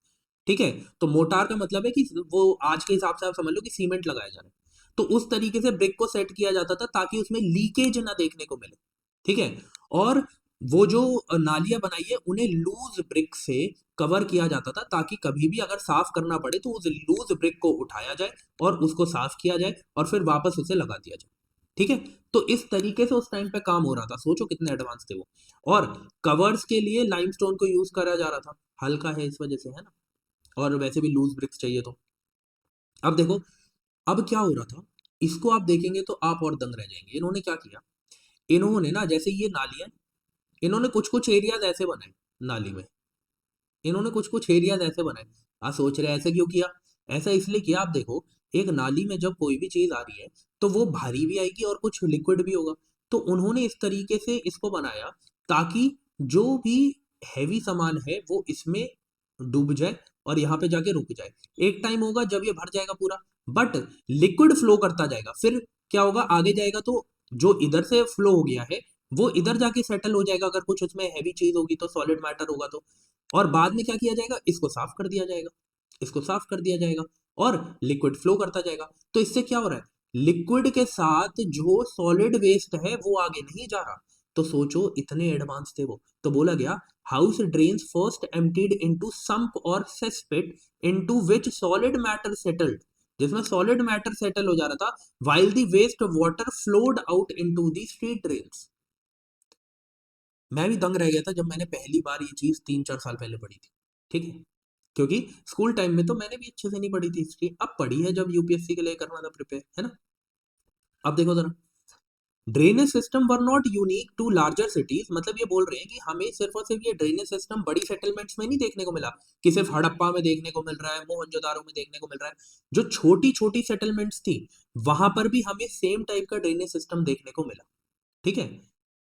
ठीक है, तो मोटार का मतलब है कि वो आज के हिसाब से आप समझ लो कि सीमेंट लगाया जा रहा है। तो उस तरीके से ब्रिक को सेट किया जाता था ताकि उसमें लीकेज ना देखने को मिले। ठीक है। और वो जो नालियां बनाई है, उन्हें लूज ब्रिक से कवर किया जाता था, ताकि कभी भी अगर साफ करना पड़े तो उस लूज ब्रिक को उठाया जाए और उसको साफ किया जाए और फिर वापस उसे लगा दिया जाए। ठीक है। तो इस तरीके से उस टाइम पे काम हो रहा था, सोचो कितने एडवांस थे वो। और कवर्स के लिए लाइमस्टोन को यूज करा जा रहा था, हल्का है इस वजह से, है ना, और वैसे भी लूज ब्रिक्स चाहिए तो। अब देखो, अब क्या हो रहा था, इसको आप देखेंगे तो आप और दंग रह जाएंगे। इन्होंने क्या किया, इन्होंने ना, जैसे ये नाली है, इन्होंने कुछ कुछ एरियाज ऐसे बनाए नाली में, इन्होंने कुछ कुछ एरियाज ऐसे बनाए। आप सोच रहे हैं ऐसे क्यों किया, ऐसा इसलिए किया, आप देखो, एक नाली में जब कोई भी चीज आ रही है तो वो भारी भी आएगी और कुछ लिक्विड भी होगा। तो उन्होंने इस तरीके से इसको बनाया ताकि जो भी हैवी सामान है वो इसमें डूब जाए और यहाँ पे जाके रुक जाए। एक टाइम होगा जब ये भर जाएगा पूरा, बट लिक्विड फ्लो करता जाएगा, फिर क्या होगा, आगे जाएगा तो जो इधर से फ्लो हो गया है वो इधर जाके सेटल हो जाएगा, अगर कुछ उसमें हैवी चीज होगी तो, सॉलिड मैटर होगा तो। और बाद में क्या किया जाएगा, इसको साफ कर दिया जाएगा, इसको साफ कर दिया जाएगा और लिक्विड फ्लो करता जाएगा। तो इससे क्या हो रहा है, लिक्विड के साथ जो सॉलिड वेस्ट है वो आगे नहीं जा रहा। तो सोचो इतने एडवांस थे वो। तो बोला गया, house drains first emptied into sump और cesspit into which solid matter settled, जिसमें सॉलिड मैटर सेटल हो जा रहा था, while the waste water flowed out into the street drains। मैं भी दंग रह गया था जब मैंने पहली बार ये चीज 3-4 साल पहले पढ़ी थी। ठीक है, क्योंकि स्कूल टाइम में तो मैंने भी अच्छे से नहीं पढ़ी थी हिस्ट्री, अब पढ़ी है जब यूपीएससी के लिए करना था प्रिपेयर, है ना। अब देखो जरा, drainage system were not unique to larger cities, मतलब ये बोल रहे हैं कि हमें सिर्फ और सिर्फ ये ड्रेनेज सिस्टम बड़ी सेटलमेंट्स में नहीं देखने को मिला, कि सिर्फ हड़प्पा में देखने को मिल रहा है, मोहनजोदारो में देखने को मिल रहा है, जो छोटी छोटी सेटलमेंट्स थी वहां पर भी हमें सेम टाइप का ड्रेनेज सिस्टम देखने को मिला। ठीक है,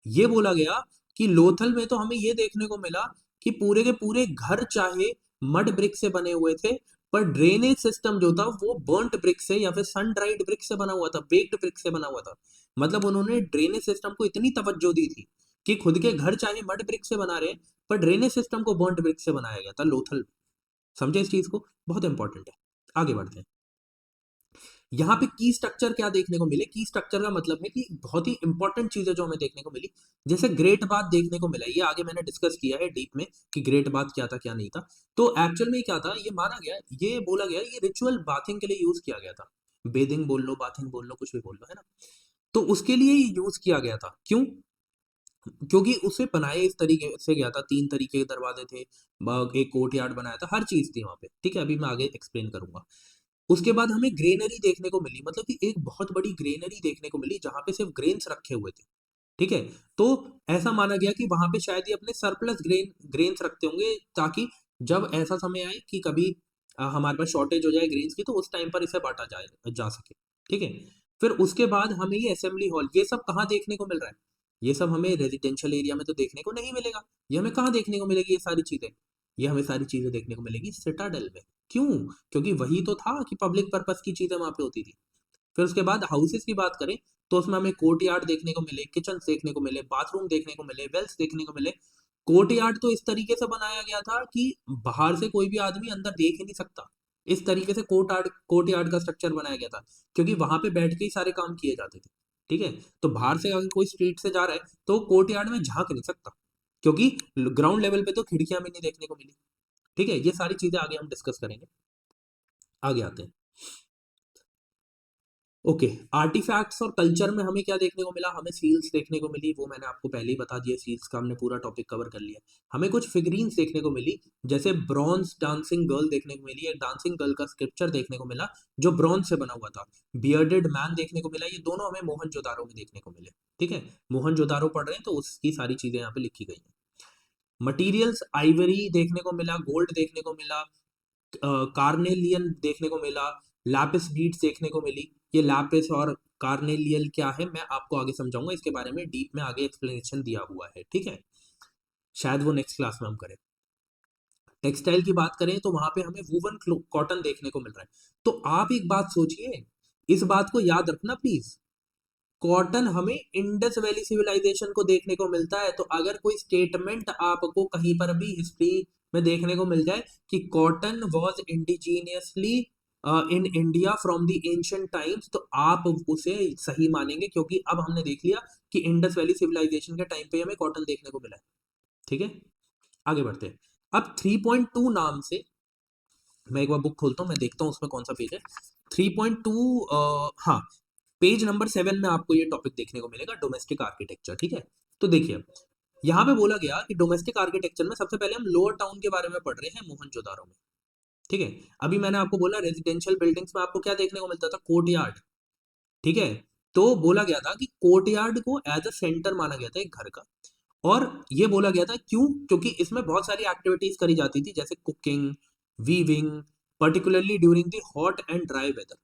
ये बोला गया कि लोथल में तो हमें ये देखने को मिला कि पूरे के पूरे घर चाहे मड ब्रिक से बने हुए थे, पर ड्रेनेज सिस्टम जो था वो बर्न्ट ब्रिक से या फिर सन ड्राइड ब्रिक से बना हुआ था, बेक्ड ब्रिक से बना हुआ था। मतलब उन्होंने ड्रेनेज सिस्टम को इतनी तवज्जो दी थी कि खुद के घर चाहे मड ब्रिक से बना रहे, पर ड्रेनेज सिस्टम को बर्न्ट ब्रिक से बनाया गया था लोथल। समझे इस चीज को, बहुत इंपॉर्टेंट है। आगे बढ़ते हैं। यहाँ पे की स्ट्रक्चर क्या देखने को मिले, की स्ट्रक्चर का मतलब है कि बहुत ही इंपॉर्टेंट चीजें जो हमें देखने को मिली, जैसे ग्रेट बाथ देखने को मिला, ये आगे मैंने डिस्कस किया है डीप में कि ग्रेट बाथ क्या था क्या नहीं था। तो एक्चुअल में क्या था, ये माना गया, ये बोला गया, ये रिचुअल बाथिंग के लिए यूज किया गया था। बेदिंग बोल लो, बाथिंग बोल लो, कुछ भी बोल लो, है ना। तो उसके लिए यूज किया गया था, क्यों? क्योंकि उसे बनाए इस तरीके से गया था, 3 तरीके के दरवाजे थे, एक कोर्ट यार्ड बनाया था, हर चीज थी वहां पे। ठीक है, अभी मैं आगे एक्सप्लेन करूंगा। उसके बाद हमें ग्रेनरी देखने को मिली, मतलब कि एक बहुत बड़ी ग्रेनरी देखने को मिली जहां पे सिर्फ ग्रेन्स रखे हुए थे। ठीक है, तो ऐसा माना गया कि वहां पे शायद ये अपने सरप्लस ग्रेन्स रखते होंगे, ताकि जब ऐसा समय आए कि कभी हमारे पास शॉर्टेज हो जाए ग्रेन्स की, तो उस टाइम पर इसे बांटा जाए जा सके। ठीक है, फिर उसके बाद हमें ये असेंबली हॉल, ये सब कहाँ देखने को मिल रहा है? ये सब हमें रेजिडेंशियल एरिया में तो देखने को नहीं मिलेगा। ये हमें कहाँ देखने को मिलेगी ये सारी चीजें? ये हमें सारी चीजें देखने को मिलेगी सिटाडेल में। क्यों? क्योंकि वही तो था कि पब्लिक पर्पस की चीजें वहां पे होती थी। फिर उसके बाद हाउसेस की बात करें, तो उसमें हमें कोर्ट यार्ड देखने को मिले, किचन देखने को मिले, बाथरूम देखने को मिले, वेल्स देखने को मिले। कोर्ट यार्ड तो इस तरीके से बनाया गया था कि बाहर से कोई भी आदमी अंदर देख ही नहीं सकता। इस तरीके से कोर्ट यार्ड का स्ट्रक्चर बनाया गया था, क्योंकि वहां पे बैठ के ही सारे काम किए जाते थे। ठीक है, तो बाहर से अगर कोई स्ट्रीट से जा रहा है तो कोर्ट यार्ड में झांक नहीं सकता, क्योंकि ग्राउंड लेवल पे तो खिड़कियां भी नहीं देखने को मिली। ठीक है, ये सारी चीजें आगे हम डिस्कस करेंगे। आगे आते हैं। ओके, आर्टिफैक्ट्स और कल्चर में हमें क्या देखने को मिला? हमें सील्स देखने को मिली, वो मैंने आपको पहले ही बता दिया, सील्स का हमने पूरा टॉपिक कवर कर लिया। हमें कुछ फिगरीन्स देखने को मिली, जैसे ब्रॉन्ज डांसिंग गर्ल देखने को मिली, एक डांसिंग गर्ल का स्क्रिप्चर देखने को मिला जो ब्रॉन्ज से बना हुआ था। बियर्डेड मैन देखने को मिला, ये दोनों हमें मोहनजोदारो में देखने को मिले। ठीक है, मोहनजोदारो पढ़ रहे हैं तो उसकी सारी चीजें यहाँ पे लिखी गई हैं। मटीरियल्स, आइवरी देखने को मिला, गोल्ड देखने को मिला, कार्नेलियन देखने को मिला, लैपिस बीड्स देखने को मिली। ये लैपिस और कार्नेलियल क्या है मैं आपको आगे समझाऊंगा, इसके बारे में डीप में आगे एक्सप्लेनेशन दिया हुआ है। ठीक है, शायद वो नेक्स्ट क्लास में हम करें। टेक्सटाइल की बात करें तो वहां पे हमें वूवन कॉटन देखने को मिल रहा है। तो आप एक बात सोचिए, इस बात को याद रखना प्लीज, कॉटन हमें इंडस वैली सिविलाइजेशन को देखने को मिलता है। तो अगर कोई स्टेटमेंट आपको कहीं पर भी हिस्ट्री में देखने को मिल जाए कि cotton was indigenously in India from the ancient times, तो आप उसे सही मानेंगे, क्योंकि अब हमने देख लिया कि इंडस वैली सिविलाइजेशन के टाइम पे हमें कॉटन देखने को मिला है। ठीक है, आगे बढ़ते हैं। अब 3.2 नाम से, मैं एक बार बुक खोलता हूँ, मैं देखता हूँ उसमें कौन सा पेज है। 3.2, हाँ, पेज नंबर 7 में आपको ये टॉपिक देखने को मिलेगा, डोमेस्टिक आर्किटेक्चर। ठीक है, तो देखिए यहाँ पे बोला गया कि डोमेस्टिक आर्किटेक्चर में सबसे पहले हम लोअर टाउन के बारे में पढ़ रहे हैं, मोहनजोदारो में। ठीक है, अभी मैंने आपको बोला रेजिडेंशियल बिल्डिंग्स में आपको क्या देखने को मिलता था? Court yard. ठीक है, तो बोला गया था कि कोर्ट यार्ड को एज अ सेंटर माना गया था एक घर का। और ये बोला गया था क्यों? क्योंकि इसमें बहुत सारी एक्टिविटीज करी जाती थी, जैसे cooking, weaving, particularly during the hot and dry weather.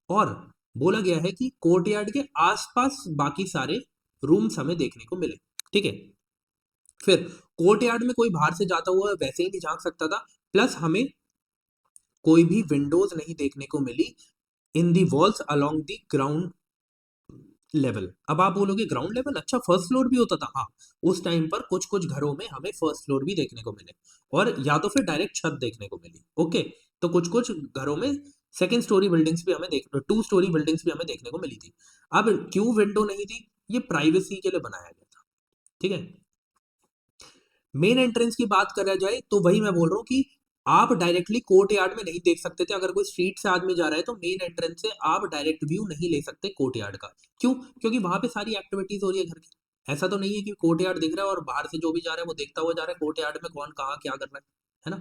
और बोला गया है कि कोर्टयार्ड के आसपास बाकी सारे रूम्स हमें देखने को मिले। ठीक है, फिर कोर्टयार्ड में कोई बाहर से जाता हुआ वैसे ही नहीं झांक सकता था, प्लस हमें कोई भी विंडोज नहीं देखने को मिली in the walls along the ground level. अब आप बोलोगे ग्राउंड लेवल, अच्छा फर्स्ट फ्लोर भी होता था? हाँ, उस टाइम पर कुछ कुछ घरों में हमें फर्स्ट फ्लोर भी देखने को मिले, और या तो फिर डायरेक्ट छत देखने को मिली। ओके, तो कुछ कुछ घरों में सेकेंड स्टोरी बिल्डिंग्स भी हमें 2 स्टोरी बिल्डिंग्स भी हमें देखने को मिली थी। अब क्यों विंडो नहीं थी? ये प्राइवेसी के लिए बनाया गया था। ठीक है, मेन एंट्रेंस की बात करा जाए तो वही मैं बोल रहा हूँ कि आप डायरेक्टली कोर्ट यार्ड में नहीं देख सकते थे। अगर कोई स्ट्रीट से आदमी जा रहा है तो मेन एंट्रेंस से आप डायरेक्ट व्यू नहीं ले सकते कोर्ट यार्ड का। क्यों? क्योंकि वहां पे सारी एक्टिविटीज हो रही है घर की। ऐसा तो नहीं है कि कोर्ट यार्ड दिख रहा है और बाहर से जो भी जा रहा है वो देखता हुआ जा रहा है कोर्ट यार्ड में कौन कहाँ क्या कर रहा है ना।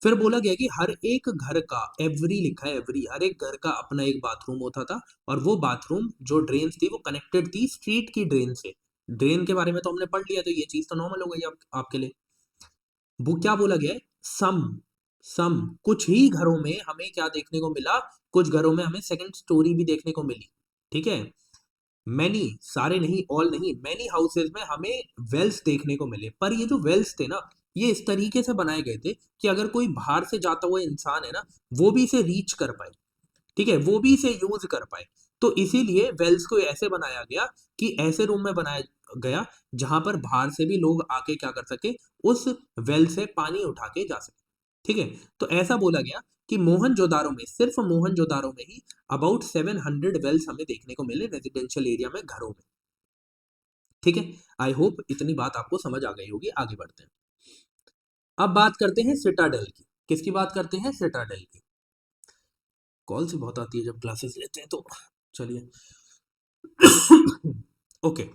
फिर बोला गया कि हर एक घर का, एवरी लिखा है एवरी, हर एक घर का अपना एक बाथरूम होता था, और वो बाथरूम जो ड्रेन थी वो कनेक्टेड थी स्ट्रीट की ड्रेन से। ड्रेन के बारे में तो हमने पढ़ लिया, तो ये चीज तो नॉर्मल हो गई आपके लिए। वो क्या बोला गया है, सम सम कुछ ही घरों में हमें क्या देखने को मिला, कुछ घरों में हमें सेकंड स्टोरी भी देखने को मिली, ठीक है। मैनी, सारे नहीं, ऑल नहीं, मैनी हाउसेज में हमें वेल्स देखने को मिले, पर ये जो वेल्स थे ना, ये इस तरीके से बनाए गए थे कि अगर कोई बाहर से जाता हुआ इंसान है ना, वो भी इसे रीच कर पाए, ठीक है, वो भी इसे यूज कर पाए। तो इसीलिए वेल्स को ऐसे बनाया गया कि ऐसे रूम में बनाया गया जहां पर बाहर से भी लोग आके क्या कर सके, उस वेल से पानी उठा के जा सके, ठीक है। तो ऐसा बोला गया कि मोहनजोदारो में, सिर्फ मोहनजोदारो में ही अबाउट 700 वेल्स हमें देखने को मिले रेजिडेंशियल एरिया में, घरों में, ठीक है। आई होप इतनी बात आपको समझ आ गई होगी। आगे बढ़ते हैं। अब बात करते हैं सिटाडेल की। किसकी बात करते हैं, सिटाडेल की। कॉल से बहुत आती है जब क्लासेस लेते हैं तो, चलिए। ओके,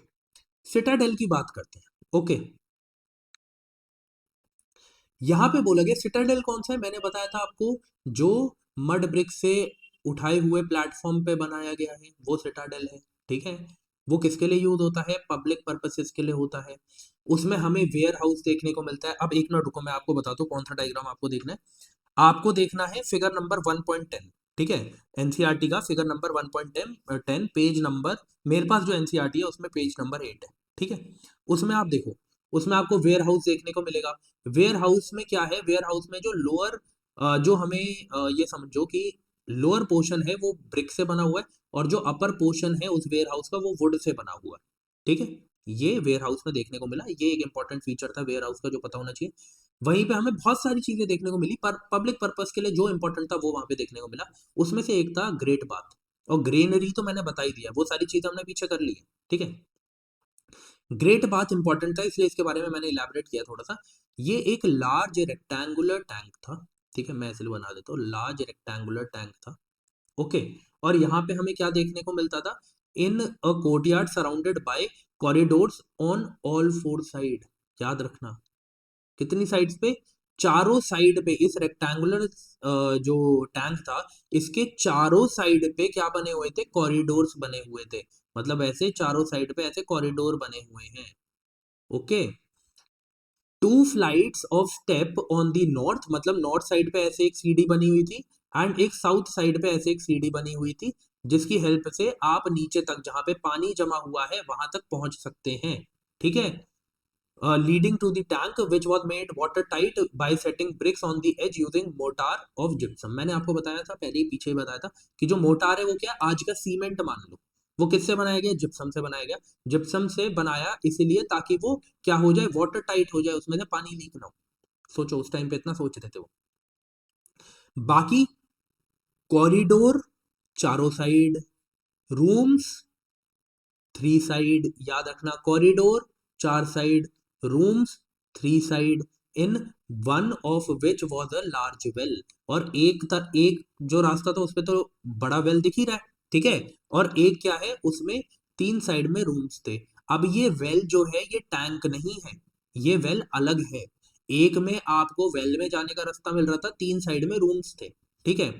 सिटाडेल की बात करते हैं। ओके, यहां पे बोला गया सिटाडेल कौन सा है, मैंने बताया था आपको, जो मड ब्रिक से उठाए हुए प्लेटफॉर्म पे बनाया गया है वो सिटाडेल है, ठीक है। वो किसके लिए यूज होता है, पब्लिक पर्पसेस के लिए होता है। उसमें हमें वेयर हाउस देखने को मिलता है। अब एक मिनट रुको, मैं आपको बताता हूँ कौन सा डायग्राम आपको देखना है। आपको देखना है फिगर नंबर 1.10, ठीक है। एनसीईआरटी का फिगर नंबर 1.10, पेज नंबर, मेरे पास जो एनसीईआरटी है उसमें पेज नंबर 8 है, ठीक है। उसमें आप देखो, उसमें आपको वेयर हाउस देखने को मिलेगा। वेयर हाउस में क्या है, वेयर हाउस में जो लोअर, जो हमें ये समझो कि लोअर पोर्शन है वो ब्रिक से बना हुआ है, और जो अपर पोर्शन है उस वेयर हाउस का वो वुड से बना हुआ है, ठीक है। ये वेयर हाउस में देखने को मिला, ये एक इंपॉर्टेंट फीचर था वेयर हाउस का जो पता होना चाहिए। वहीं पे हमें बहुत सारी चीजें देखने को मिली, पर पब्लिक पर्पस के लिए जो इंपॉर्टेंट था वो वहां पे देखने को मिला। उसमें से एक था ग्रेट बाथ, और ग्रीनरी तो मैंने बता ही दिया, वो सारी चीजें हमने पीछे कर ली है, ठीक है। ग्रेट बाथ इंपॉर्टेंट था इसलिए इसके बारे में मैंने इलेबोरेट किया थोड़ा सा। ये एक लार्ज रेक्टेंगुलर टैंक था, ठीक है, मैं इसलिए बना देता हूँ, लार्ज रेक्टेंगुलर टैंक था, ओके। और यहाँ पे हमें क्या देखने को मिलता था, in a courtyard surrounded by corridors on all four side, याद रखना, कितनी साइड्स पे, चारों साइड पे, इस रेक्टेंगुलर जो टैंक था, इसके चारों साइड पे क्या बने हुए थे, कॉरिडोर्स बने हुए थे। मतलब ऐसे चारों साइड पे ऐसे कॉरिडोर बने हुए हैं, okay. Two flights of step on the north, मतलब नॉर्थ साइड पे ऐसे एक सीढ़ी बनी हुई थी, एंड एक साउथ साइड पे ऐसे एक सीढ़ी बनी हुई थी, जिसकी हेल्प से आप नीचे तक जहां पे पानी जमा हुआ है वहां तक पहुंच सकते हैं, ठीक है। Leading to the tank which was made watertight by setting bricks on the edge using mortar of gypsum। मैंने आपको बताया था पहले ही, पीछे ही बताया था कि जो मोटार है वो क्या है, आज का सीमेंट मान लो, वो किससे बनाया गया, जिप्सम से बनाया गया। जिप्सम से बनाया इसीलिए ताकि वो क्या हो जाए, वाटर टाइट हो जाए, उसमें से पानी लीक ना हो। सोचो उस टाइम पे इतना सोच रहे थे वो। बाकी कॉरिडोर चारों साइड, रूम्स थ्री साइड, याद रखना, कॉरिडोर चार side, rooms three side, in one of which was a large well. और एक जो रास्ता था उसपे तो बड़ा वेल दिख ही रहा है, ठीक है। और एक क्या है, उसमें तीन साइड में रूम्स थे। अब ये वेल जो है ये टैंक नहीं है, ये वेल अलग है। एक में आपको वेल में जाने का रास्ता मिल रहा था, तीन साइड में रूम्स थे, ठीक है।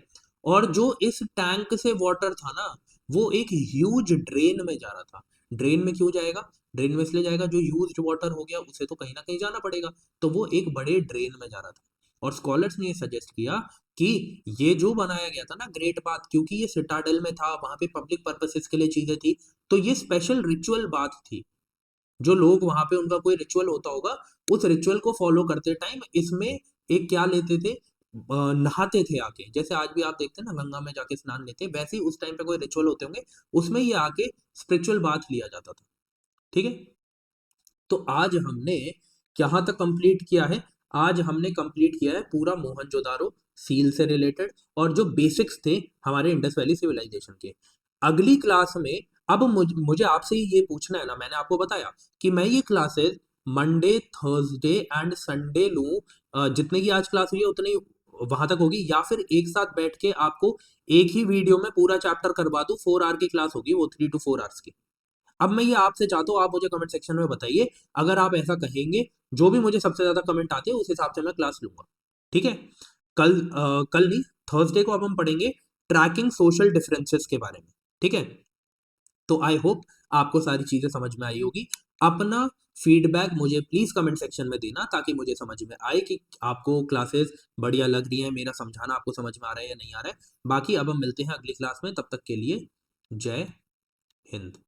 और जो इस टैंक से वाटर था ना, वो एक ह्यूज ड्रेन में जा रहा था। ड्रेन में क्यों जाएगा, ड्रेन में इसलिए जाएगा, जो यूज्ड वाटर हो गया उसे तो कहीं ना कहीं जाना पड़ेगा, तो वो एक बड़े ड्रेन में जा रहा था। और स्कॉलर्स ने ये सजेस्ट किया कि ये जो बनाया गया था ना ग्रेट बाथ, क्योंकि ये सिटाडेल में था, वहां पे पब्लिक पर्पसेस के लिए चीजें थी, तो ये स्पेशल रिचुअल बाथ थी। जो लोग वहां पे उनका कोई रिचुअल होता होगा, उस रिचुअल को फॉलो करते टाइम इसमें एक क्या लेते थे, नहाते थे आके, जैसे आज भी आप देखते हैं ना गंगा में जाके स्नान लेते हैं, वैसे ही उस टाइम पे कोई रिचुअल होते होंगे, उसमें ये आके स्पिरिचुअल बाथ लिया जाता था, ठीक है। तो आज हमने कहाँ तक कंप्लीट किया है, आज हमने कंप्लीट किया है पूरा मोहनजोदारो सील से रिलेटेड, और जो बेसिक्स थे हमारे इंडस वैली सिविलाइजेशन के। अगली क्लास में, अब मुझे आपसे ये पूछना है ना, मैंने आपको बताया कि मैं ये classes Monday Thursday and Sunday लूं, जितने की आज क्लास हुई है उतनी वहां तक होगी, या फिर एक साथ बैठ के आपको एक ही वीडियो में पूरा चैप्टर करवा दूं, 4 आवर की क्लास होगी वो, 3 to 4 आवर्स की। अब मैं ये आपसे चाहता हूँ, आप मुझे कमेंट सेक्शन में बताइए, अगर आप ऐसा कहेंगे, जो भी मुझे सबसे ज्यादा कमेंट आते हैं उस हिसाब से मैं क्लास लूंगा, ठीक है। कल नहीं, थर्सडे को अब हम पढ़ेंगे ट्रैकिंग सोशल डिफरेंसेस के बारे में, ठीक है। तो आई होप आपको सारी चीजें समझ में आई होगी। अपना फीडबैक मुझे प्लीज कमेंट सेक्शन में देना, ताकि मुझे समझ में आए कि आपको क्लासेस बढ़िया लग रही है, मेरा समझाना आपको समझ में आ रहा है या नहीं आ रहा है। बाकी अब हम मिलते हैं अगली क्लास में, तब तक के लिए जय हिंद।